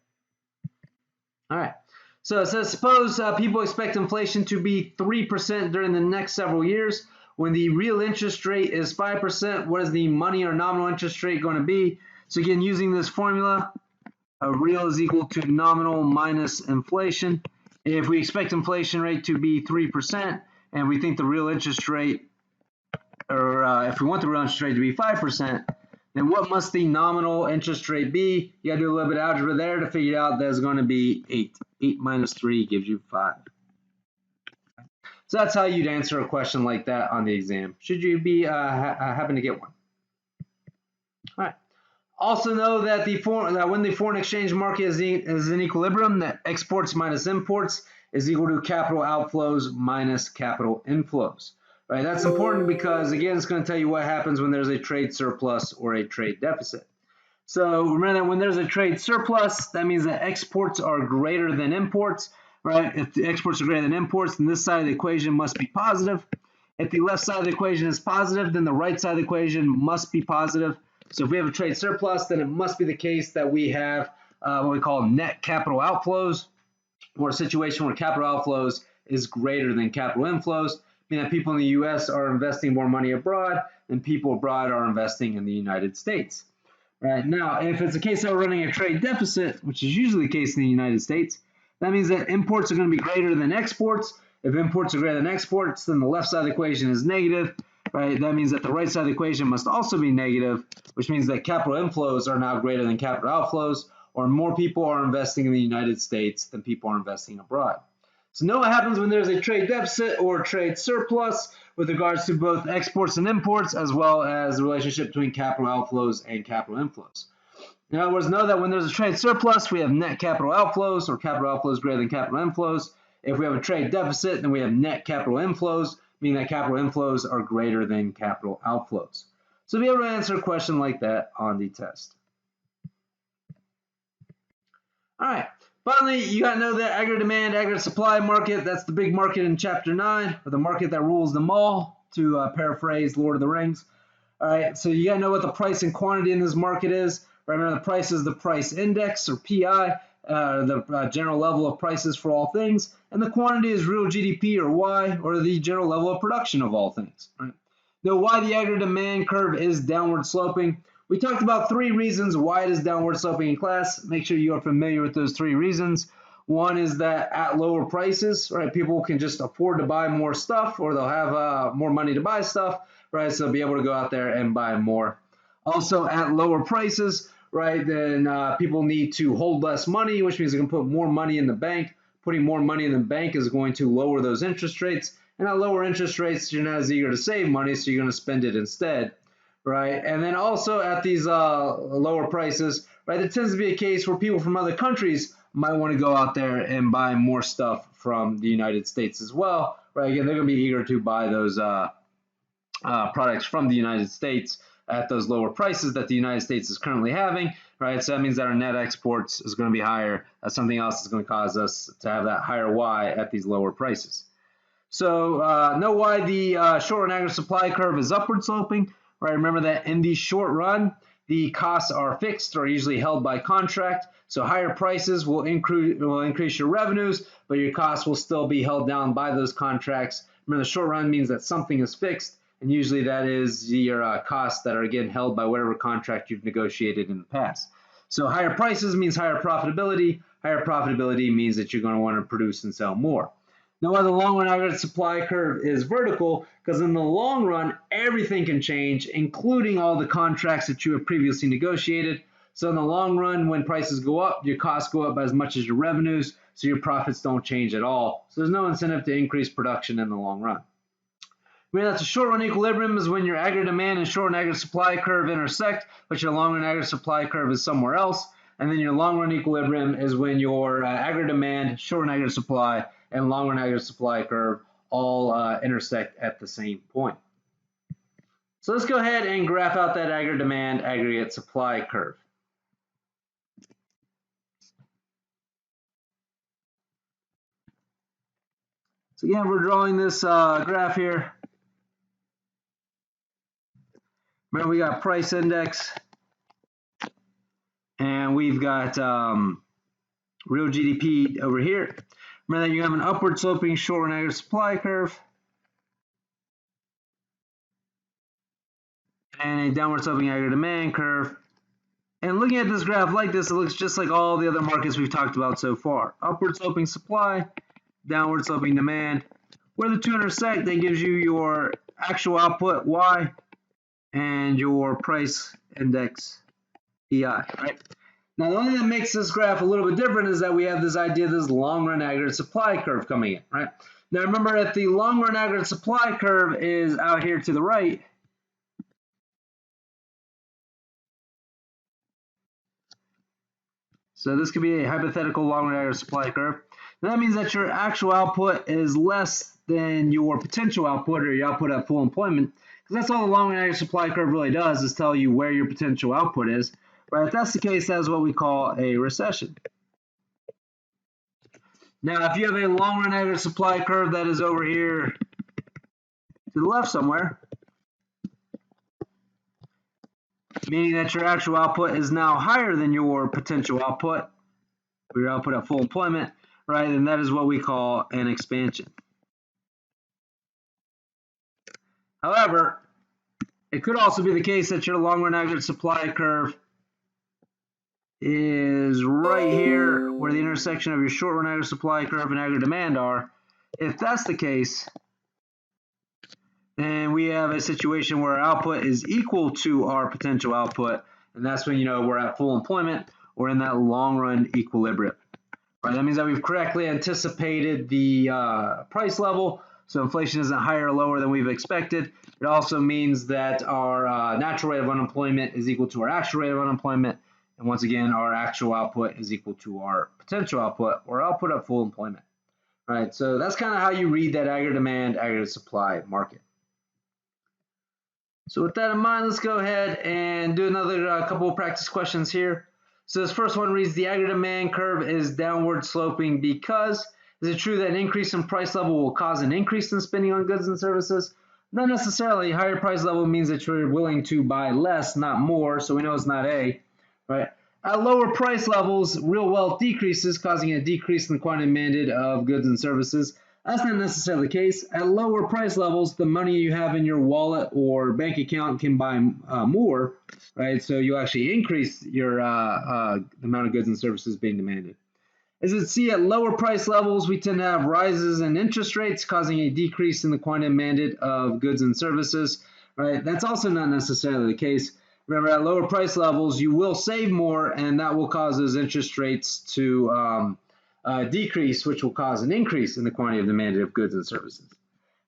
All right. So it says, suppose people expect inflation to be 3% during the next several years. When the real interest rate is 5%, what is the money or nominal interest rate going to be? So again, using this formula, real is equal to nominal minus inflation. If we expect inflation rate to be 3%, and we think the real interest rate, or if we want the real interest rate to be 5%, then what must the nominal interest rate be? You got to do a little bit of algebra there to figure out that's going to be 8. 8 minus 3 gives you 5. So that's how you'd answer a question like that on the exam, should you be happen to get one. All right. Also know that when the foreign exchange market is in equilibrium, that exports minus imports is equal to capital outflows minus capital inflows. Right? That's important because, again, it's going to tell you what happens when there's a trade surplus or a trade deficit. So remember that when there's a trade surplus, that means that exports are greater than imports. Right? If the exports are greater than imports, then this side of the equation must be positive. If the left side of the equation is positive, then the right side of the equation must be positive. So if we have a trade surplus, then it must be the case that we have what we call net capital outflows, or a situation where capital outflows is greater than capital inflows, meaning that people in the U.S. are investing more money abroad than people abroad are investing in the United States. Right now, if it's a case that we're running a trade deficit, which is usually the case in the United States, that means that imports are going to be greater than exports. If imports are greater than exports, then the left side of the equation is negative. Right? That means that the right side of the equation must also be negative, which means that capital inflows are now greater than capital outflows, or more people are investing in the United States than people are investing abroad. So know what happens when there's a trade deficit or trade surplus with regards to both exports and imports, as well as the relationship between capital outflows and capital inflows. In other words, know that when there's a trade surplus, we have net capital outflows, or capital outflows greater than capital inflows. If we have a trade deficit, then we have net capital inflows, meaning that capital inflows are greater than capital outflows. So be able to answer a question like that on the test. All right. Finally, you got to know that aggregate demand, aggregate supply market, that's the big market in Chapter 9, or the market that rules them all, to paraphrase Lord of the Rings. All right, so you got to know what the price and quantity in this market is. Remember, the price is the price index, or PI, the general level of prices for all things, and the quantity is real GDP, or Y, or the general level of production of all things. Right? Now, why the aggregate demand curve is downward sloping. We talked about 3 reasons why it is downward sloping in class. Make sure you are familiar with those 3 reasons. One is that at lower prices, right, people can just afford to buy more stuff, or they'll have more money to buy stuff, right, so they'll be able to go out there and buy more. Also, at lower prices, right, then people need to hold less money, which means they can put more money in the bank. Putting more money in the bank is going to lower those interest rates, and at lower interest rates, you're not as eager to save money, so you're going to spend it instead. Right, and then also at these lower prices, right, it tends to be a case where people from other countries might want to go out there and buy more stuff from the United States as well. Right, again, they're going to be eager to buy those products from the United States at those lower prices that the United States is currently having. Right, so that means that our net exports is going to be higher. That's something else that's going to cause us to have that higher Y at these lower prices. So know why the short run aggregate supply curve is upward sloping. Right, remember that in the short run, the costs are fixed or usually held by contract. So higher prices will increase your revenues, but your costs will still be held down by those contracts. Remember, the short run means that something is fixed, and usually that is your costs that are, again, held by whatever contract you've negotiated in the past. So higher prices means higher profitability. Higher profitability means that you're going to want to produce and sell more. Now, why the long run aggregate supply curve is vertical, because in the long run, everything can change, including all the contracts that you have previously negotiated. So in the long run, when prices go up, your costs go up as much as your revenues, so your profits don't change at all. So there's no incentive to increase production in the long run. That's a short run equilibrium is when your aggregate demand and short run aggregate supply curve intersect, but your long run aggregate supply curve is somewhere else. And then your long run equilibrium is when your aggregate demand, short run aggregate supply, and long run aggregate supply curve all intersect at the same point. So let's go ahead and graph out that aggregate demand, aggregate supply curve. So again, we're drawing this graph here. Remember, we got price index, and we've got real GDP over here. Remember that you have an upward sloping short run aggregate supply curve and a downward sloping aggregate demand curve. And looking at this graph like this, it looks just like all the other markets we've talked about so far. Upward sloping supply, downward sloping demand. Where the two intersect, that gives you your actual output, Y, and your price index, EI, right? Now, the only thing that makes this graph a little bit different is that we have this idea of this long-run aggregate supply curve coming in, right? Now, remember that the long-run aggregate supply curve is out here to the right. So this could be a hypothetical long-run aggregate supply curve. Now, that means that your actual output is less than your potential output or your output at full employment, because that's all the long-run aggregate supply curve really does, is tell you where your potential output is. Right? If that's the case, that's what we call a recession. Now, if you have a long-run aggregate supply curve that is over here to the left somewhere, meaning that your actual output is now higher than your potential output, or your output at full employment, right? And that is what we call an expansion. However, it could also be the case that your long-run aggregate supply curve is right here where the intersection of your short-run aggregate supply curve and aggregate demand are. If that's the case, then we have a situation where our output is equal to our potential output, and that's when we're at full employment or in that long-run equilibrium. Right? That means that we've correctly anticipated the price level, so inflation isn't higher or lower than we've expected. It also means that our natural rate of unemployment is equal to our actual rate of unemployment, and once again, our actual output is equal to our potential output or output at full employment. Right? So that's kind of how you read that aggregate demand, aggregate supply market. So with that in mind, let's go ahead and do another couple of practice questions here. So this first one reads, the aggregate demand curve is downward sloping because, is it true that an increase in price level will cause an increase in spending on goods and services? Not necessarily. Higher price level means that you're willing to buy less, not more, so we know it's not A, right? At lower price levels, real wealth decreases, causing a decrease in the quantity demanded of goods and services. That's not necessarily the case. At lower price levels, the money you have in your wallet or bank account can buy more, right? So you actually increase your amount of goods and services being demanded. As you see, at lower price levels, we tend to have rises in interest rates, causing a decrease in the quantity demanded of goods and services, right? That's also not necessarily the case. Remember, at lower price levels, you will save more, and that will cause those interest rates to decrease, which will cause an increase in the quantity of demanded of goods and services.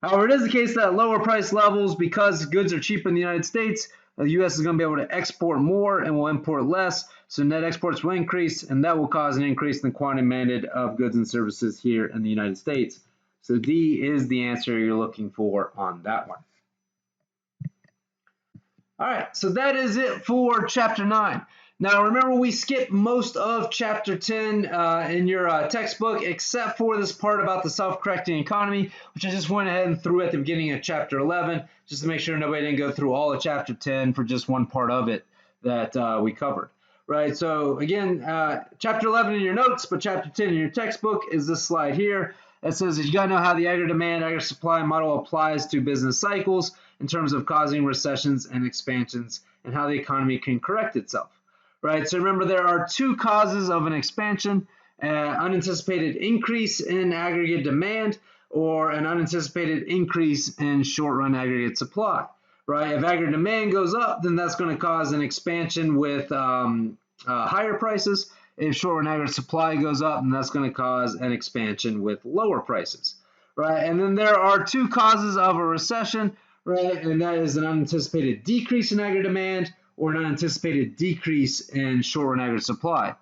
However, it is the case that at lower price levels, because goods are cheaper in the United States, the U.S. is going to be able to export more and will import less, so net exports will increase, and that will cause an increase in the quantity demanded of goods and services here in the United States. So D is the answer you're looking for on that one. All right, so that is it for Chapter 9. Now, remember, we skipped most of Chapter 10 in your textbook, except for this part about the self-correcting economy, which I just went ahead and threw at the beginning of Chapter 11, just to make sure nobody didn't go through all of Chapter 10 for just one part of it that we covered. Right, so again, Chapter 11 in your notes, but Chapter 10 in your textbook is this slide here. It says that you got to know how the aggregate demand, aggregate supply model applies to business cycles in terms of causing recessions and expansions and how the economy can correct itself. Right, so remember there are two causes of an expansion, unanticipated increase in aggregate demand or an unanticipated increase in short-run aggregate supply. Right, if aggregate demand goes up, then that's going to cause an expansion with higher prices. If short-run aggregate supply goes up, then that's going to cause an expansion with lower prices. Right, and then there are two causes of a recession, right, and that is an unanticipated decrease in aggregate demand or an unanticipated decrease in short-run aggregate supply.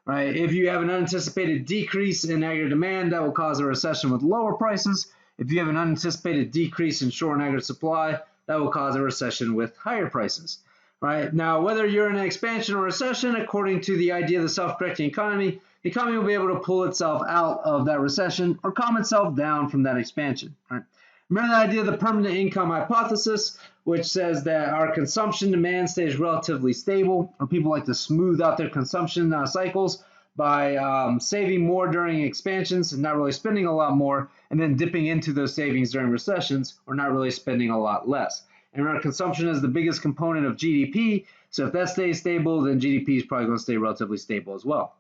Right? If you have an unanticipated decrease in aggregate demand, that will cause a recession with lower prices. If you have an unanticipated decrease in short-run aggregate supply, that will cause a recession with higher prices. Right? Now, whether you're in an expansion or recession, according to the idea of the self-correcting economy, the economy will be able to pull itself out of that recession or calm itself down from that expansion. Right? Remember the idea of the permanent income hypothesis, which says that our consumption demand stays relatively stable, or people like to smooth out their consumption cycles by saving more during expansions and not really spending a lot more, and then dipping into those savings during recessions or not really spending a lot less. And our consumption is the biggest component of GDP, so if that stays stable, then GDP is probably going to stay relatively stable as well.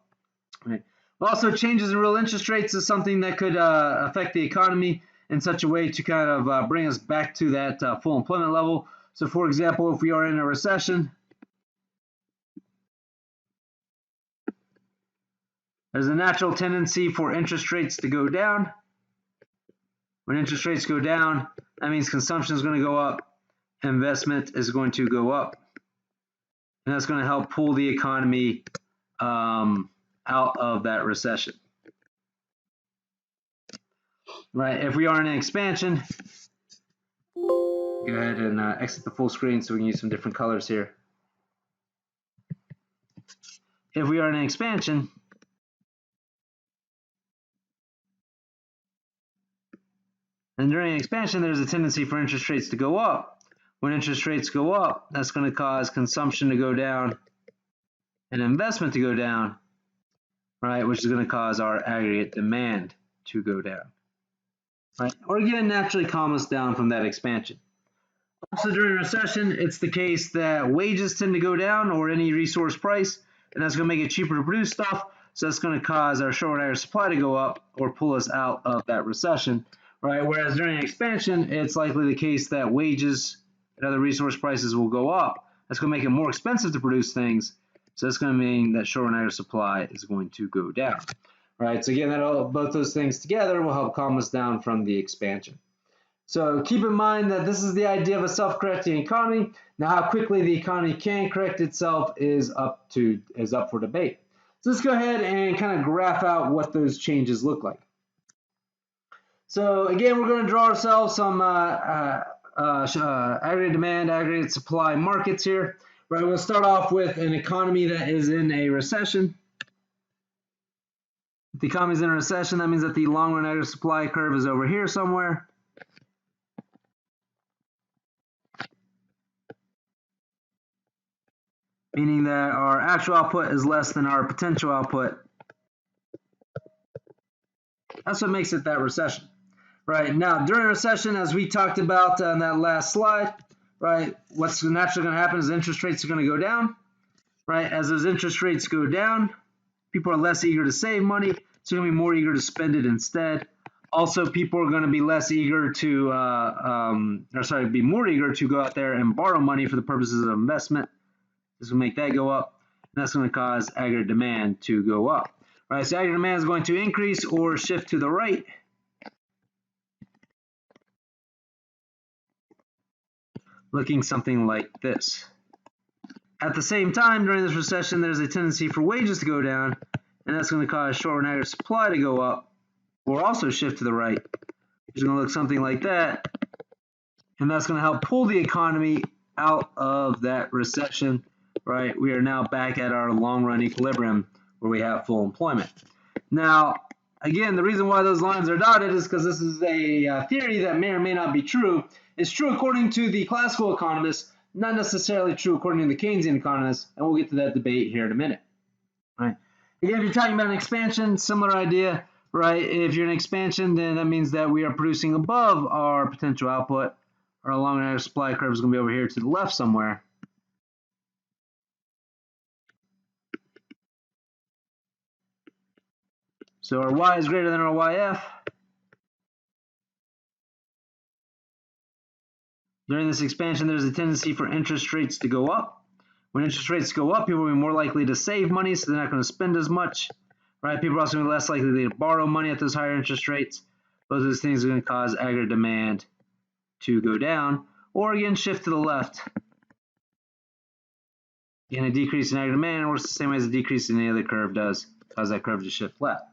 Right. Also, changes in real interest rates is something that could affect the economy in such a way to kind of bring us back to that full employment level. So, for example, if we are in a recession, there's a natural tendency for interest rates to go down. When interest rates go down, that means consumption is going to go up, investment is going to go up, and that's going to help pull the economy out of that recession. Right, if we are in an expansion, go ahead and exit the full screen so we can use some different colors here. If we are in an expansion, and during expansion, there's a tendency for interest rates to go up. When interest rates go up, that's going to cause consumption to go down and investment to go down, right, which is going to cause our aggregate demand to go down, right, or again, naturally calm us down from that expansion. Also, during recession, it's the case that wages tend to go down, or any resource price, and that's going to make it cheaper to produce stuff, so that's going to cause our short aggregate supply to go up or pull us out of that recession. Right, whereas during expansion, it's likely the case that wages and other resource prices will go up. That's going to make it more expensive to produce things, so that's going to mean that short aggregate supply is going to go down. Right, so again, both those things together will help calm us down from the expansion. So keep in mind that this is the idea of a self-correcting economy. Now, how quickly the economy can correct itself is up for debate. So let's go ahead and kind of graph out what those changes look like. So again, we're going to draw ourselves some aggregate demand, aggregate supply markets here. Right, we'll start off with an economy that is in a recession. If the economy is in a recession, that means that the long-run aggregate supply curve is over here somewhere. Meaning that our actual output is less than our potential output. That's what makes it that recession. Right, now during a recession, as we talked about on that last slide, right, what's naturally going to happen is interest rates are going to go down. Right, as those interest rates go down, people are less eager to save money, so they're going to be more eager to spend it instead. Also, people are going to be less eager to, be more eager to go out there and borrow money for the purposes of investment. This will make that go up, and that's going to cause aggregate demand to go up. Right, so aggregate demand is going to increase or shift to the right. Looking something like this. At the same time, during this recession, there's a tendency for wages to go down, and that's going to cause short-run aggregate supply to go up, or also shift to the right. It's going to look something like that, and that's going to help pull the economy out of that recession. Right, we are now back at our long-run equilibrium where we have full employment. Now, again, the reason why those lines are dotted is because this is a theory that may or may not be true. It's true according to the classical economists, not necessarily true according to the Keynesian economists, and we'll get to that debate here in a minute. Right. Again, if you're talking about an expansion, similar idea, right? If you're in expansion, then that means that we are producing above our potential output. Our long-run aggregate supply curve is going to be over here to the left somewhere. So our y is greater than our yf. During this expansion, there's a tendency for interest rates to go up. When interest rates go up, people will be more likely to save money, so they're not going to spend as much. Right? People are also going to be less likely to borrow money at those higher interest rates. Both of those things are going to cause aggregate demand to go down, or again, shift to the left. Again, a decrease in aggregate demand works the same way as a decrease in any other curve does, cause that curve to shift left.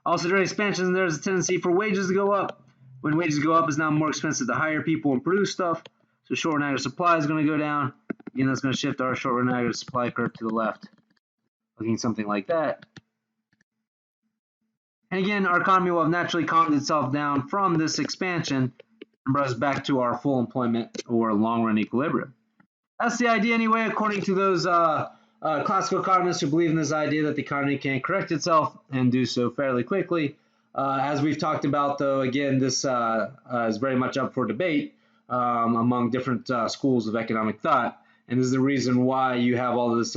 Also, during expansion, there's a tendency for wages to go up. When wages go up, it's now more expensive to hire people and produce stuff. So short-run aggregate supply is going to go down. Again, that's going to shift our short-run aggregate supply curve to the left, looking something like that. And again, our economy will have naturally calmed itself down from this expansion and brought us back to our full employment or long-run equilibrium. That's the idea anyway, according to those classical economists who believe in this idea that the economy can correct itself and do so fairly quickly. As we've talked about, though, again, this is very much up for debate among different schools of economic thought. And this is the reason why you have all this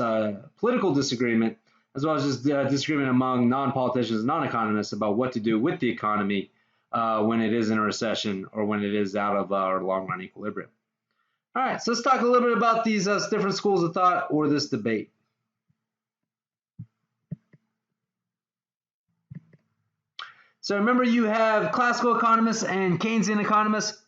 political disagreement, as well as just disagreement among non-politicians and non-economists about what to do with the economy when it is in a recession or when it is out of our long-run equilibrium. All right, so let's talk a little bit about these different schools of thought or this debate. So remember, you have classical economists and Keynesian economists.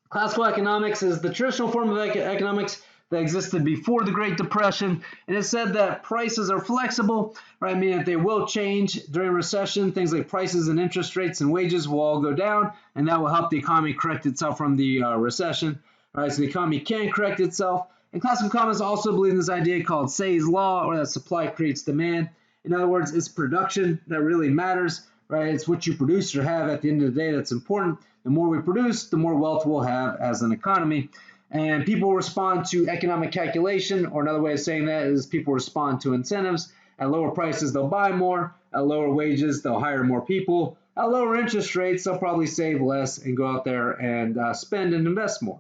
Classical economics is the traditional form of economics that existed before the Great Depression, and it said that prices are flexible, right? Meaning that they will change during recession. Things like prices and interest rates and wages will all go down, and that will help the economy correct itself from the recession. Right? So the economy can correct itself. And classical economists also believe in this idea called Say's law, or that supply creates demand. In other words, it's production that really matters. Right? It's what you produce or have at the end of the day that's important. The more we produce, the more wealth we'll have as an economy. And people respond to economic calculation, or another way of saying that is people respond to incentives. At lower prices, they'll buy more. At lower wages, they'll hire more people. At lower interest rates, they'll probably save less and go out there and spend and invest more.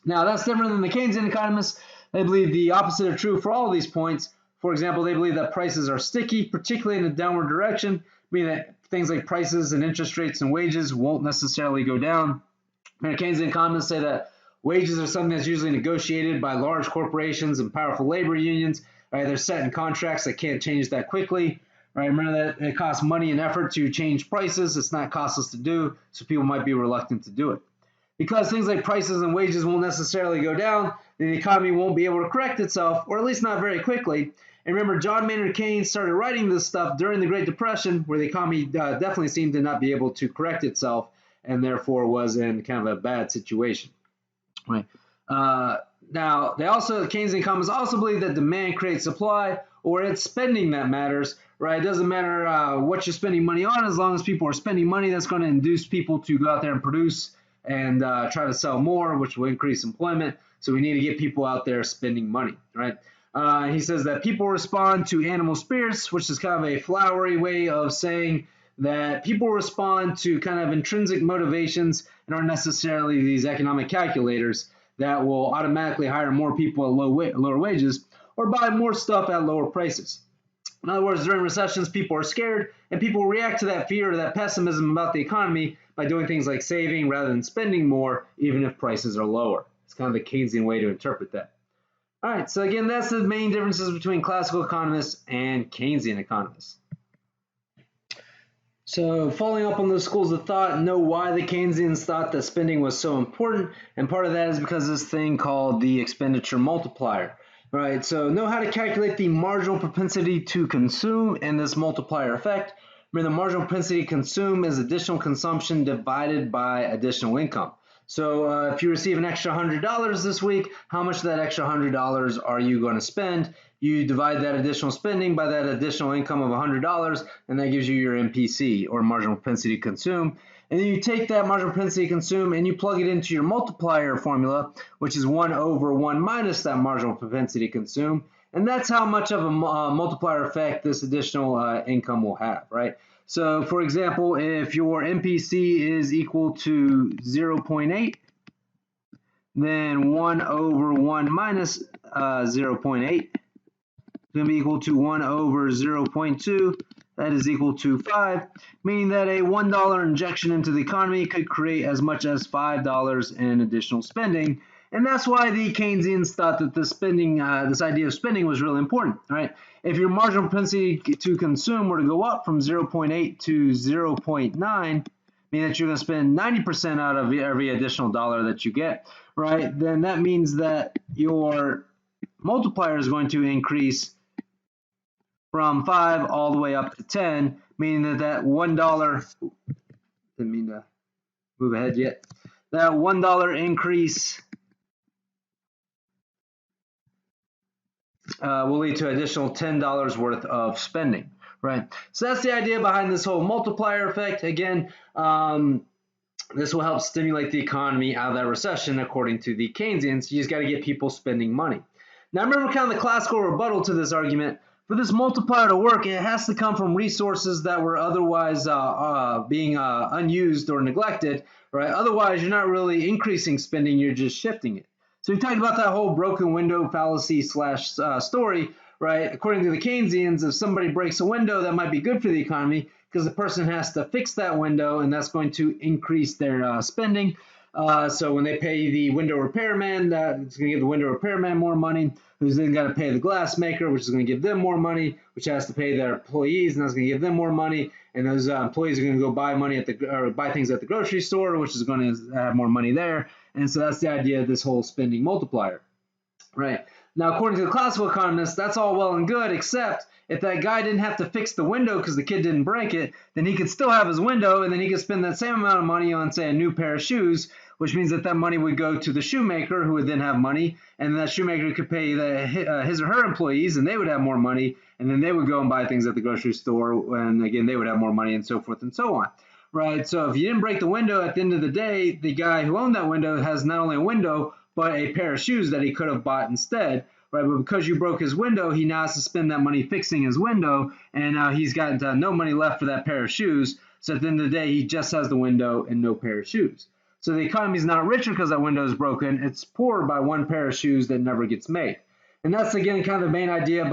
Now, that's different than the Keynesian economists. They believe the opposite are true for all of these points. For example, they believe that prices are sticky, particularly in a downward direction, meaning that things like prices and interest rates and wages won't necessarily go down. And Keynesian economists say that wages are something that's usually negotiated by large corporations and powerful labor unions. Right? They're set in contracts that can't change that quickly. Right? Remember that it costs money and effort to change prices. It's not costless to do, so people might be reluctant to do it. Because things like prices and wages won't necessarily go down, then the economy won't be able to correct itself, or at least not very quickly. And remember, John Maynard Keynes started writing this stuff during the Great Depression, where the economy definitely seemed to not be able to correct itself, and therefore was in kind of a bad situation. Right. Now, the Keynesian economists also believe that demand creates supply, or it's spending that matters. Right. It doesn't matter what you're spending money on, as long as people are spending money, that's going to induce people to go out there and produce and try to sell more, which will increase employment. So we need to get people out there spending money, right? He says that people respond to animal spirits, which is kind of a flowery way of saying that people respond to kind of intrinsic motivations and aren't necessarily these economic calculators that will automatically hire more people at lower wages or buy more stuff at lower prices. In other words, during recessions, people are scared, and people react to that fear or that pessimism about the economy by doing things like saving rather than spending more, even if prices are lower. It's kind of the Keynesian way to interpret that. All right, so again, that's the main differences between classical economists and Keynesian economists. So following up on those schools of thought, know why the Keynesians thought that spending was so important, and part of that is because of this thing called the expenditure multiplier. Right, so know how to calculate the marginal propensity to consume and this multiplier effect. Remember, the marginal propensity to consume is additional consumption divided by additional income. So if you receive an extra $100 this week, how much of that extra $100 are you going to spend? You divide that additional spending by that additional income of $100, and that gives you your MPC, or marginal propensity to consume. And then you take that marginal propensity to consume and you plug it into your multiplier formula, which is 1 over 1 minus that marginal propensity to consume. And that's how much of a multiplier effect this additional income will have, right? So, for example, if your MPC is equal to 0.8, then 1 over 1 minus 0.8 is going to be equal to 1 over 0.2. That is equal to 5, meaning that a $1 injection into the economy could create as much as $5 in additional spending. And that's why the Keynesians thought that the spending, this idea of spending was really important, right? If your marginal propensity to consume were to go up from 0.8 to 0.9, meaning that you're going to spend 90% out of every additional dollar that you get, right? Then that means that your multiplier is going to increase from 5 all the way up to 10, meaning that $1, didn't mean to move ahead yet, that $1 increase will lead to additional $10 worth of spending, right? So that's the idea behind this whole multiplier effect. Again, this will help stimulate the economy out of that recession, according to the Keynesians. You just got to get people spending money. Now remember kind of the classical rebuttal to this argument. For this multiplier to work, it has to come from resources that were otherwise being unused or neglected, right? Otherwise, you're not really increasing spending, you're just shifting it. So we talked about that whole broken window fallacy slash story, right? According to the Keynesians, if somebody breaks a window, that might be good for the economy because the person has to fix that window, and that's going to increase their spending. So when they pay the window repairman, it's going to give the window repairman more money, who's then got to pay the glass maker, which is going to give them more money, which has to pay their employees, and that's going to give them more money. And those employees are going to go buy buy things at the grocery store, which is going to have more money there. And so that's the idea of this whole spending multiplier, right? Now, according to the classical economists, that's all well and good, except if that guy didn't have to fix the window because the kid didn't break it, then he could still have his window, and then he could spend that same amount of money on, say, a new pair of shoes, which means that that money would go to the shoemaker, who would then have money, and that shoemaker could pay his or her employees, and they would have more money, and then they would go and buy things at the grocery store, and again, they would have more money, and so forth and so on. Right, so if you didn't break the window, at the end of the day, the guy who owned that window has not only a window, but a pair of shoes that he could have bought instead, right? But because you broke his window, he now has to spend that money fixing his window, and now he's got no money left for that pair of shoes. So at the end of the day, he just has the window and no pair of shoes. So the economy is not richer because that window is broken. It's poorer by one pair of shoes that never gets made. And that's, again, kind of the main idea,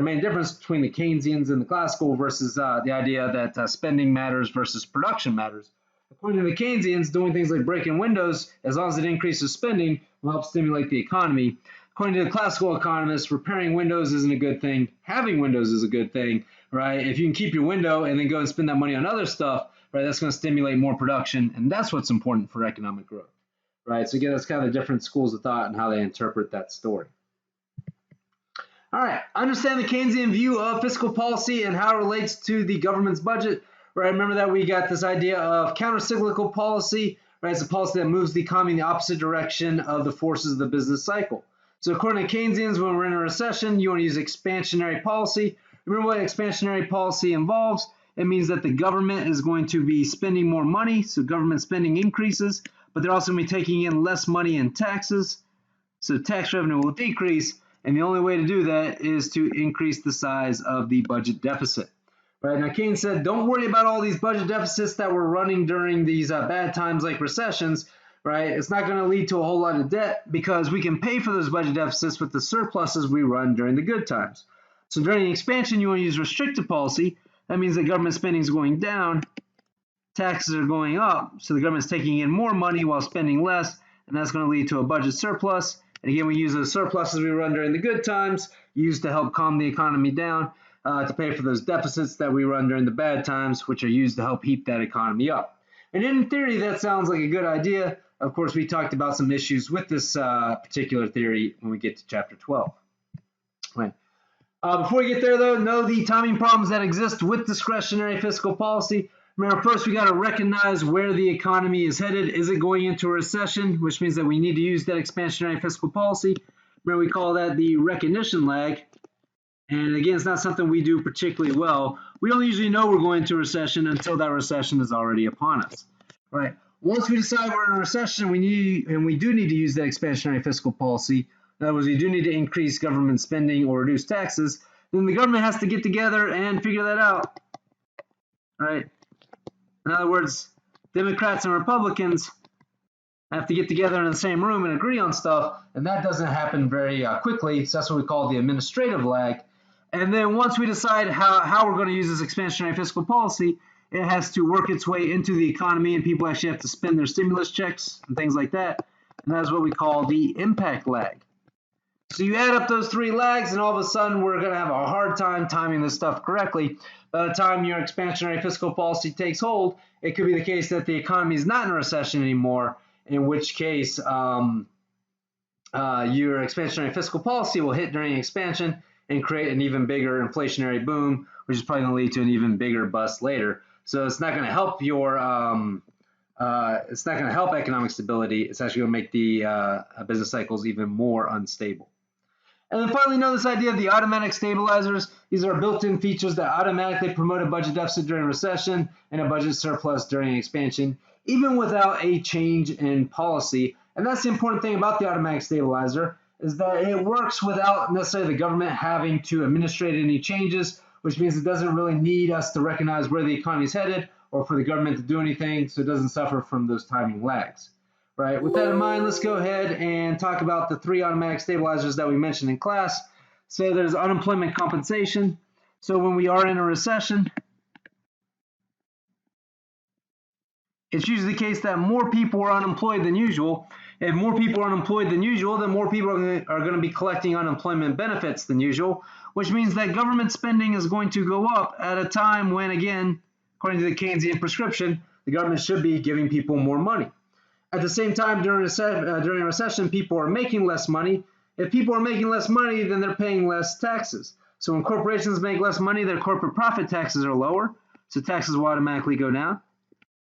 main difference between the Keynesians and the classical versus the idea that spending matters versus production matters. According to the Keynesians, doing things like breaking windows, as long as it increases spending, will help stimulate the economy. According to the classical economists, repairing windows isn't a good thing. Having windows is a good thing, right? If you can keep your window and then go and spend that money on other stuff, right, that's going to stimulate more production, and that's what's important for economic growth, right? So again, that's kind of different schools of thought and how they interpret that story. All right, understand the Keynesian view of fiscal policy and how it relates to the government's budget. Right, remember that we got this idea of countercyclical policy, right? It's a policy that moves the economy in the opposite direction of the forces of the business cycle. So according to Keynesians, when we're in a recession, you want to use expansionary policy. Remember what expansionary policy involves? It means that the government is going to be spending more money, so government spending increases, but they're also going to be taking in less money in taxes, so tax revenue will decrease. And the only way to do that is to increase the size of the budget deficit. Right, now Keynes said, don't worry about all these budget deficits that we're running during these bad times like recessions. Right, it's not going to lead to a whole lot of debt because we can pay for those budget deficits with the surpluses we run during the good times. So during the expansion, you want to use restrictive policy. That means that government spending is going down, taxes are going up, so the government's taking in more money while spending less, and that's going to lead to a budget surplus. And again, we use those surpluses we run during the good times, used to help calm the economy down, to pay for those deficits that we run during the bad times, which are used to help heat that economy up. And in theory, that sounds like a good idea. Of course, we talked about some issues with this particular theory when we get to chapter 12. Right. Before we get there, though, know the timing problems that exist with discretionary fiscal policy. Remember, first we got to recognize where the economy is headed. Is it going into a recession, which means that we need to use that expansionary fiscal policy. Remember, we call that the recognition lag. And again, it's not something we do particularly well. We don't usually know we're going into a recession until that recession is already upon us. Right? Once we decide we're in a recession, we do need to use that expansionary fiscal policy. In other words, we do need to increase government spending or reduce taxes. Then the government has to get together and figure that out. Right? In other words, Democrats and Republicans have to get together in the same room and agree on stuff, and that doesn't happen very quickly, so that's what we call the administrative lag. And then once we decide how we're going to use this expansionary fiscal policy, it has to work its way into the economy, and people actually have to spend their stimulus checks and things like that, and that's what we call the impact lag. So you add up those three lags, and all of a sudden we're going to have a hard time timing this stuff correctly. By the time your expansionary fiscal policy takes hold, it could be the case that the economy is not in a recession anymore, in which case your expansionary fiscal policy will hit during expansion and create an even bigger inflationary boom, which is probably going to lead to an even bigger bust later. So it's not going to help it's not going to help economic stability. It's actually going to make the business cycles even more unstable. And then finally, know this idea of the automatic stabilizers. These are built-in features that automatically promote a budget deficit during recession and a budget surplus during expansion, even without a change in policy. And that's the important thing about the automatic stabilizer. is that it works without necessarily the government having to administrate any changes, which means it doesn't really need us to recognize where the economy is headed or for the government to do anything, so it doesn't suffer from those timing lags. Right. With that in mind, let's go ahead and talk about the 3 automatic stabilizers that we mentioned in class. So there's unemployment compensation. So when we are in a recession, it's usually the case that more people are unemployed than usual. If more people are unemployed than usual, then more people are going to be collecting unemployment benefits than usual, which means that government spending is going to go up at a time when, again, according to the Keynesian prescription, the government should be giving people more money. At the same time, during a recession, people are making less money. If people are making less money, then they're paying less taxes. So when corporations make less money, their corporate profit taxes are lower, so taxes will automatically go down.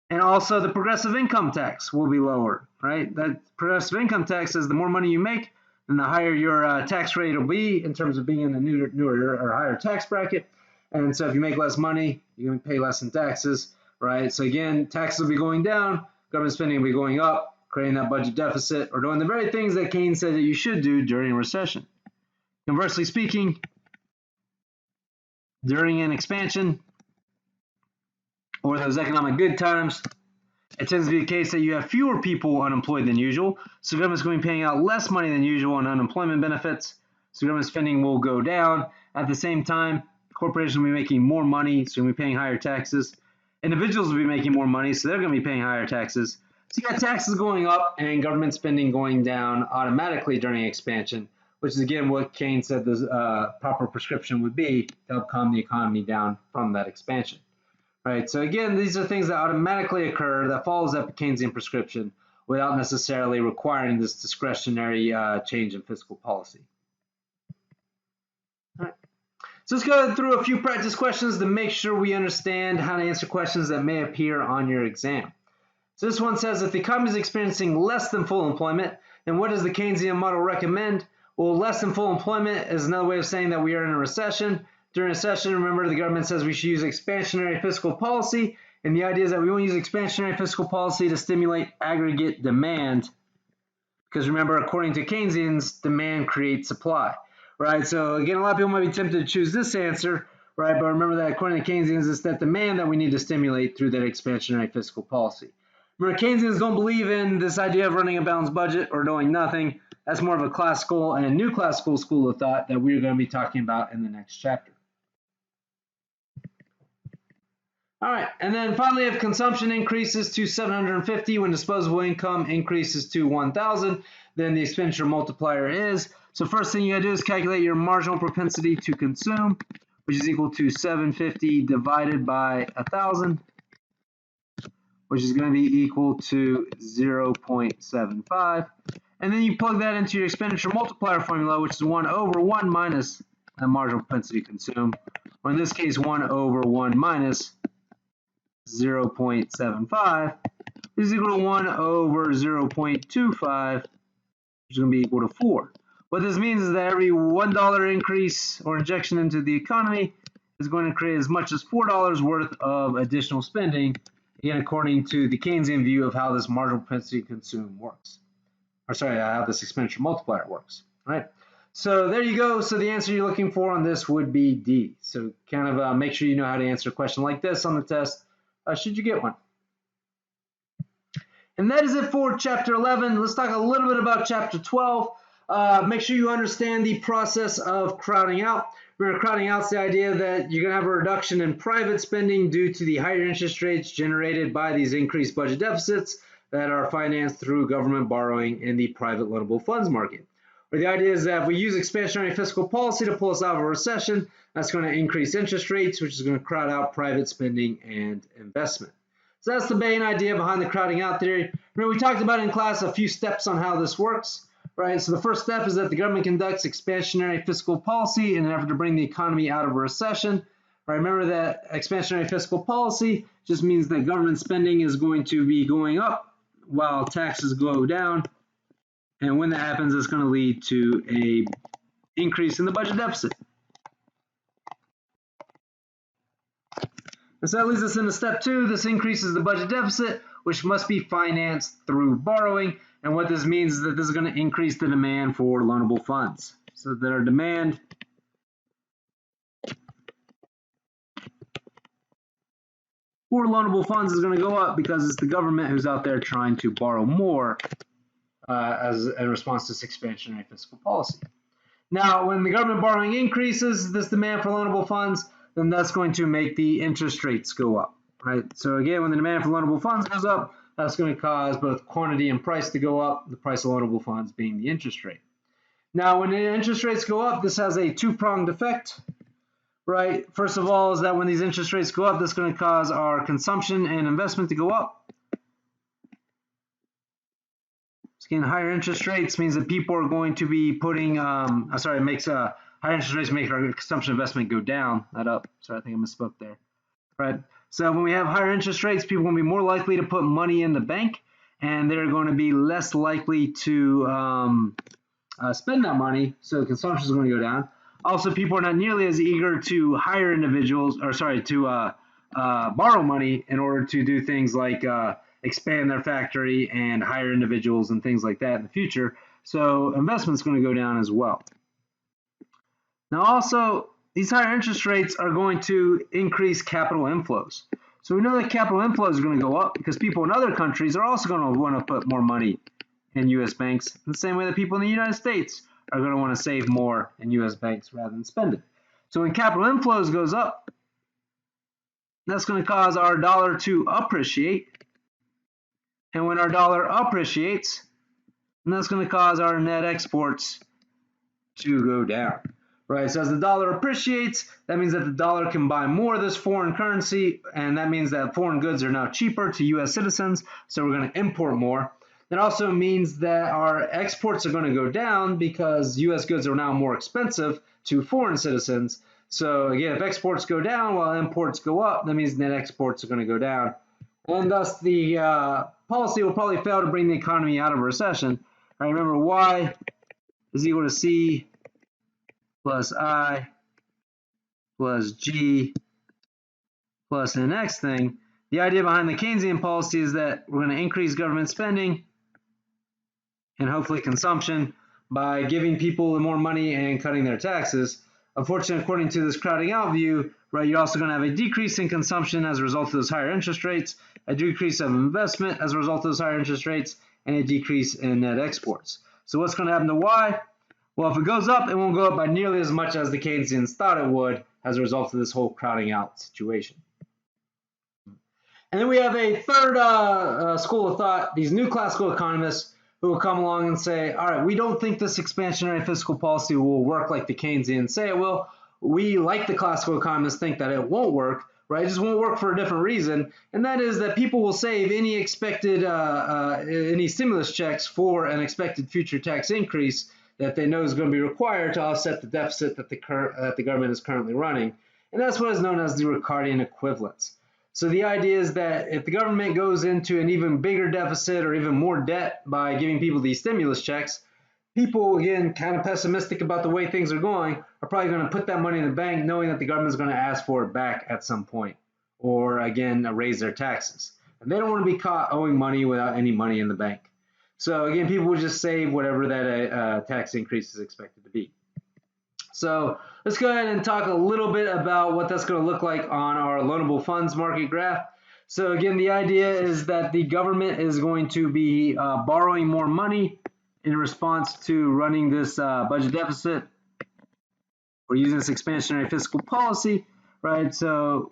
And also the progressive income tax will be lower, right? That progressive income tax is the more money you make, then the higher your tax rate will be in terms of being in a newer or higher tax bracket. And so if you make less money, you're going to pay less in taxes, right? So again, taxes will be going down, government spending will be going up, creating that budget deficit, or doing the very things that Keynes said that you should do during a recession. Conversely speaking, during an expansion or those economic good times, it tends to be the case that you have fewer people unemployed than usual, so government's going to be paying out less money than usual on unemployment benefits, so government spending will go down. At the same time, corporations will be making more money, so they'll be paying higher taxes. Individuals will be making more money, so they're going to be paying higher taxes. So you got taxes going up and government spending going down automatically during expansion, which is again what Keynes said the proper prescription would be to help calm the economy down from that expansion. Right. So again, these are things that automatically occur that follows that Keynesian prescription without necessarily requiring this discretionary change in fiscal policy. All right. So let's go through a few practice questions to make sure we understand how to answer questions that may appear on your exam. So this one says, if the economy is experiencing less than full employment, then what does the Keynesian model recommend? Well, less than full employment is another way of saying that we are in a recession. During a recession, remember, the government says we should use expansionary fiscal policy, and the idea is that we want to use expansionary fiscal policy to stimulate aggregate demand, because remember, according to Keynesians, demand creates supply, right? So again, a lot of people might be tempted to choose this answer, right? But remember that according to Keynesians, it's that demand that we need to stimulate through that expansionary fiscal policy. Remember, Keynesians don't believe in this idea of running a balanced budget or doing nothing. That's more of a classical and new classical school of thought that we're going to be talking about in the next chapter. All right, and then finally, if consumption increases to 750 when disposable income increases to 1,000, then the expenditure multiplier is. So first thing you gotta do is calculate your marginal propensity to consume, which is equal to 750 divided by 1,000, which is going to be equal to 0.75. And then you plug that into your expenditure multiplier formula, which is 1 over 1 minus the marginal propensity to consume, or in this case, 1 over 1 minus 0.75 is equal to 1 over 0.25, which is going to be equal to 4. What this means is that every $1 increase or injection into the economy is going to create as much as $4 worth of additional spending, again, according to the Keynesian view of how this marginal propensity to consume works. Or sorry, how this expenditure multiplier works. All right. So there you go. So the answer you're looking for on this would be D. So kind of make sure you know how to answer a question like this on the test, should you get one. And that is it for Chapter 11. Let's talk a little bit about Chapter 12. Make sure you understand the process of crowding out. Remember, crowding out is the idea that you're going to have a reduction in private spending due to the higher interest rates generated by these increased budget deficits that are financed through government borrowing in the private loanable funds market. Or the idea is that if we use expansionary fiscal policy to pull us out of a recession, that's going to increase interest rates, which is going to crowd out private spending and investment. So that's the main idea behind the crowding out theory. Remember, we talked about in class a few steps on how this works, right? So the first step is that the government conducts expansionary fiscal policy in an effort to bring the economy out of a recession. Right, remember that expansionary fiscal policy just means that government spending is going to be going up while taxes go down. And when that happens, it's going to lead to an increase in the budget deficit. And so that leads us into step 2. This increases the budget deficit, which must be financed through borrowing. And what this means is that this is going to increase the demand for loanable funds. So that our demand for loanable funds is going to go up because it's the government who's out there trying to borrow more as in response to this expansionary fiscal policy. Now, when the government borrowing increases this demand for loanable funds, then that's going to make the interest rates go up, right? So again, when the demand for loanable funds goes up, that's going to cause both quantity and price to go up, the price of loanable funds being the interest rate. Now, when the interest rates go up, this has a two-pronged effect, right? First of all, is that when these interest rates go up, that's going to cause our consumption and investment to go up. Again, higher interest rates means that people are going to be putting, higher interest rates make our consumption investment go down, not up. Sorry, I think I misspoke there. Right. So when we have higher interest rates, people are going to be more likely to put money in the bank, and they're going to be less likely to spend that money. So consumption is going to go down. Also, people are not nearly as eager to hire individuals, borrow money in order to do things like expand their factory and hire individuals and things like that in the future. So investment's going to go down as well. Now also, these higher interest rates are going to increase capital inflows. So we know that capital inflows are going to go up because people in other countries are also going to want to put more money in U.S. banks, in the same way that people in the United States are going to want to save more in U.S. banks rather than spend it. So when capital inflows goes up, that's going to cause our dollar to appreciate. And when our dollar appreciates, then that's going to cause our net exports to go down. Right, so as the dollar appreciates, that means that the dollar can buy more of this foreign currency, and that means that foreign goods are now cheaper to U.S. citizens, so we're going to import more. That also means that our exports are going to go down because U.S. goods are now more expensive to foreign citizens. So again, if exports go down while imports go up, that means net exports are going to go down. And thus the policy will probably fail to bring the economy out of a recession. All right, remember, Y is equal to C plus I plus G plus the next thing. The idea behind the Keynesian policy is that we're going to increase government spending and hopefully consumption by giving people more money and cutting their taxes. Unfortunately, according to this crowding out view, right, you're also going to have a decrease in consumption as a result of those higher interest rates, a decrease of investment as a result of those higher interest rates, and a decrease in net exports. So what's going to happen to Y? Well, if it goes up, it won't go up by nearly as much as the Keynesians thought it would as a result of this whole crowding out situation. And then we have a third school of thought, these new classical economists who will come along and say, all right, we don't think this expansionary fiscal policy will work like the Keynesians say it will. We, like the classical economists, think that it won't work, right? It just won't work for a different reason, and that is that people will save any expected, any stimulus checks for an expected future tax increase that they know is going to be required to offset the deficit that the government is currently running. And that's what is known as the Ricardian equivalence. So the idea is that if the government goes into an even bigger deficit or even more debt by giving people these stimulus checks, people, again, kind of pessimistic about the way things are going, are probably going to put that money in the bank knowing that the government is going to ask for it back at some point, or again, raise their taxes. And they don't want to be caught owing money without any money in the bank. So again, people will just save whatever that tax increase is expected to be. So let's go ahead and talk a little bit about what that's going to look like on our loanable funds market graph. So again, the idea is that the government is going to be borrowing more money in response to running this budget deficit or using this expansionary fiscal policy, right? So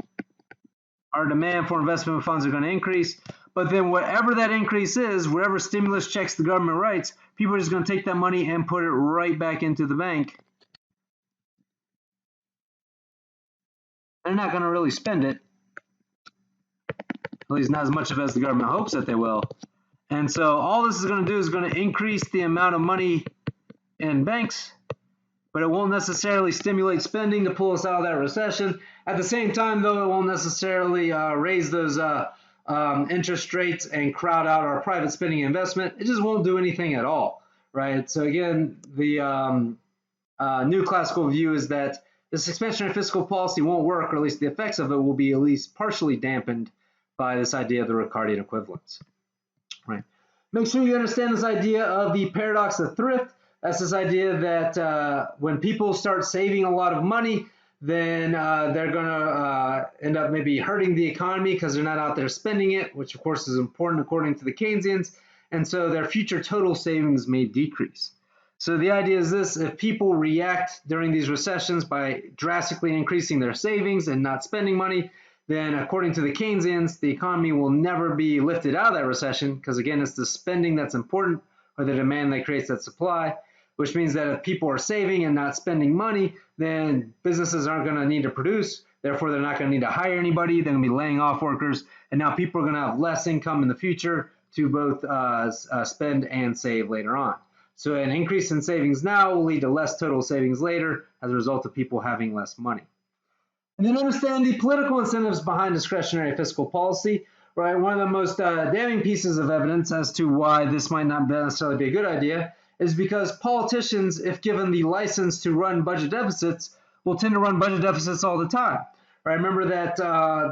our demand for investment funds are going to increase. But then whatever that increase is, whatever stimulus checks the government writes, people are just going to take that money and put it right back into the bank. They're not going to really spend it, at least not as much of as the government hopes that they will. And so all this is going to do is going to increase the amount of money in banks, but it won't necessarily stimulate spending to pull us out of that recession. At the same time, though, it won't necessarily raise those interest rates and crowd out our private spending and investment. It just won't do anything at all, right? So again, the new classical view is that this expansionary fiscal policy won't work, or at least the effects of it will be at least partially dampened by this idea of the Ricardian equivalence. Right. Make sure you understand this idea of the paradox of thrift. That's this idea that when people start saving a lot of money, then they're going to end up maybe hurting the economy because they're not out there spending it, which of course is important according to the Keynesians, and so their future total savings may decrease. So the idea is this: if people react during these recessions by drastically increasing their savings and not spending money, then according to the Keynesians, the economy will never be lifted out of that recession because, again, it's the spending that's important or the demand that creates that supply, which means that if people are saving and not spending money, then businesses aren't going to need to produce. Therefore, they're not going to need to hire anybody. They're going to be laying off workers. And now people are going to have less income in the future to both spend and save later on. So an increase in savings now will lead to less total savings later as a result of people having less money. And then understand the political incentives behind discretionary fiscal policy, right? One of the most damning pieces of evidence as to why this might not necessarily be a good idea is because politicians, if given the license to run budget deficits, will tend to run budget deficits all the time. Right? Remember that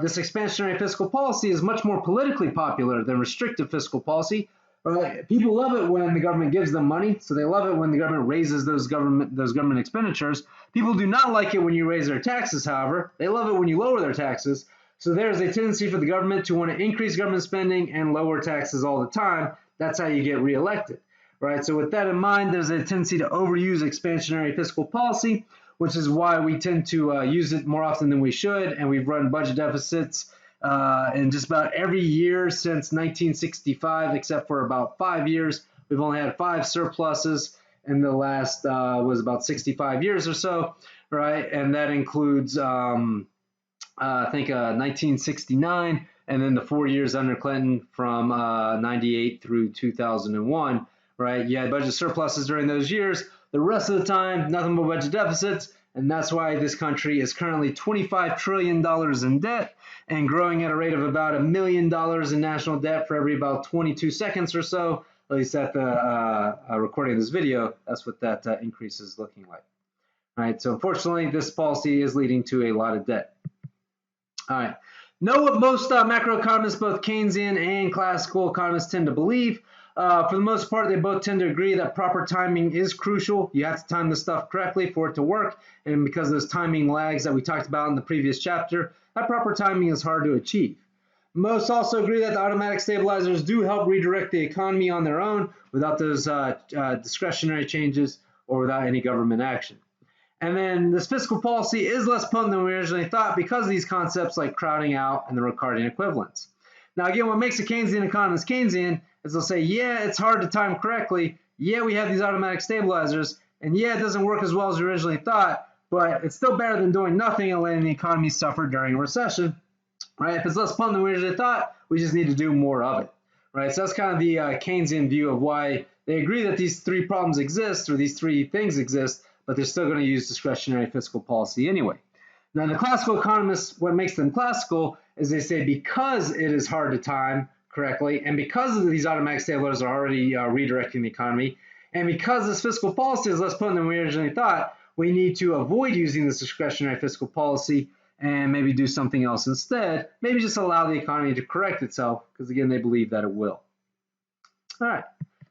this expansionary fiscal policy is much more politically popular than restrictive fiscal policy. Right? People love it when the government gives them money, so they love it when the government raises those government expenditures. People do not like it when you raise their taxes, however. They love it when you lower their taxes. So there's a tendency for the government to want to increase government spending and lower taxes all the time. That's how you get reelected. Right? So with that in mind, there's a tendency to overuse expansionary fiscal policy, which is why we tend to use it more often than we should, and we've run budget deficits in just about every year since 1965, except for about 5 years. We've only had 5 surpluses in the last was about 65 years or so, right? And that includes, I think, 1969, and then the 4 years under Clinton from 98 through 2001, right? You had budget surpluses during those years. The rest of the time, nothing but budget deficits. And that's why this country is currently $25 trillion in debt and growing at a rate of about $1 million in national debt for every about 22 seconds or so. At least at the recording of this video, that's what that increase is looking like. All right, so unfortunately, this policy is leading to a lot of debt. All right, know what most macroeconomists, both Keynesian and classical economists, tend to believe. For the most part, they both tend to agree that proper timing is crucial. You have to time the stuff correctly for it to work. And because of those timing lags that we talked about in the previous chapter, that proper timing is hard to achieve. Most also agree that the automatic stabilizers do help redirect the economy on their own without those discretionary changes or without any government action. And then this fiscal policy is less potent than we originally thought because of these concepts like crowding out and the Ricardian equivalence. Now, again, what makes a Keynesian economist Keynesian is they'll say, yeah, it's hard to time correctly. Yeah, we have these automatic stabilizers. And yeah, it doesn't work as well as we originally thought, but it's still better than doing nothing and letting the economy suffer during a recession. Right? If it's less fun than we originally thought, we just need to do more of it. Right? So that's kind of the Keynesian view of why they agree that these 3 problems exist or these 3 things exist, but they're still going to use discretionary fiscal policy anyway. Now, the classical economists, what makes them classical is they say because it is hard to time correctly, and because of these automatic stabilizers are already redirecting the economy, and because this fiscal policy is less potent than we originally thought, we need to avoid using this discretionary fiscal policy and maybe do something else instead. Maybe just allow the economy to correct itself, because again, they believe that it will. All right.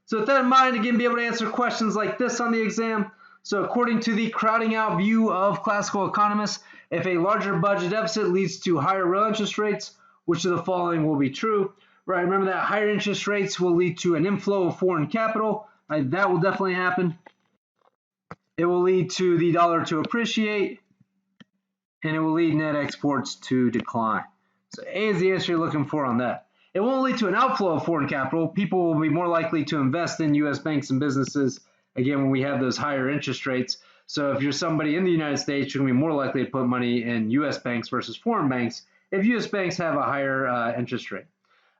So with that in mind, again, be able to answer questions like this on the exam. So according to the crowding out view of classical economists, if a larger budget deficit leads to higher real interest rates, which of the following will be true? Right, remember that higher interest rates will lead to an inflow of foreign capital. Right, that will definitely happen. It will lead to the dollar to appreciate, and it will lead net exports to decline. So A is the answer you're looking for on that. It won't lead to an outflow of foreign capital. People will be more likely to invest in U.S. banks and businesses, again, when we have those higher interest rates. So if you're somebody in the United States, you're going to be more likely to put money in U.S. banks versus foreign banks if U.S. banks have a higher interest rate.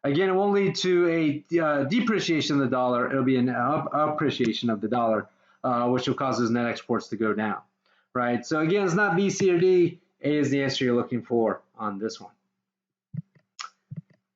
Again, it won't lead to a depreciation of the dollar. It'll be an appreciation of the dollar, which will cause those net exports to go down, right? So again, it's not B, C, or D. A is the answer you're looking for on this one.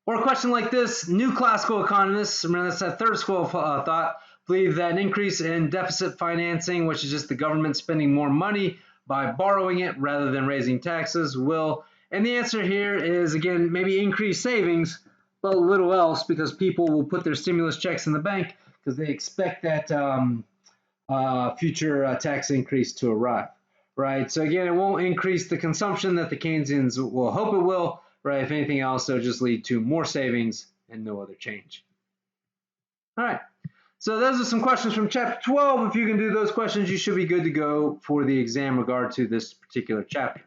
Or a question like this, new classical economists, remember that's that third school of thought, believe that an increase in deficit financing, which is just the government spending more money by borrowing it rather than raising taxes, will And the answer here is, again, maybe increased savings, but little else, because people will put their stimulus checks in the bank because they expect that future tax increase to arrive, right? So again, it won't increase the consumption that the Keynesians will hope it will, right? If anything else, it'll just lead to more savings and no other change. All right. So those are some questions from chapter 12. If you can do those questions, you should be good to go for the exam regard to this particular chapter.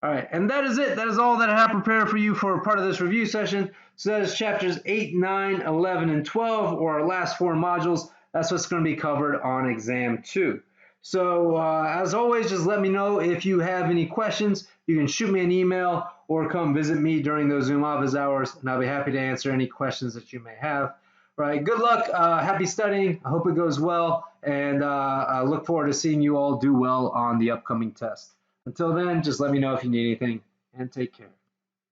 All right, and that is it. That is all that I have prepared for you for part of this review session. So that is chapters 8, 9, 11, and 12, or our last 4 modules. That's what's going to be covered on exam 2. So as always, just let me know if you have any questions. You can shoot me an email or come visit me during those Zoom office hours, and I'll be happy to answer any questions that you may have. All right, good luck. Happy studying. I hope it goes well, and I look forward to seeing you all do well on the upcoming test. Until then, just let me know if you need anything, and take care.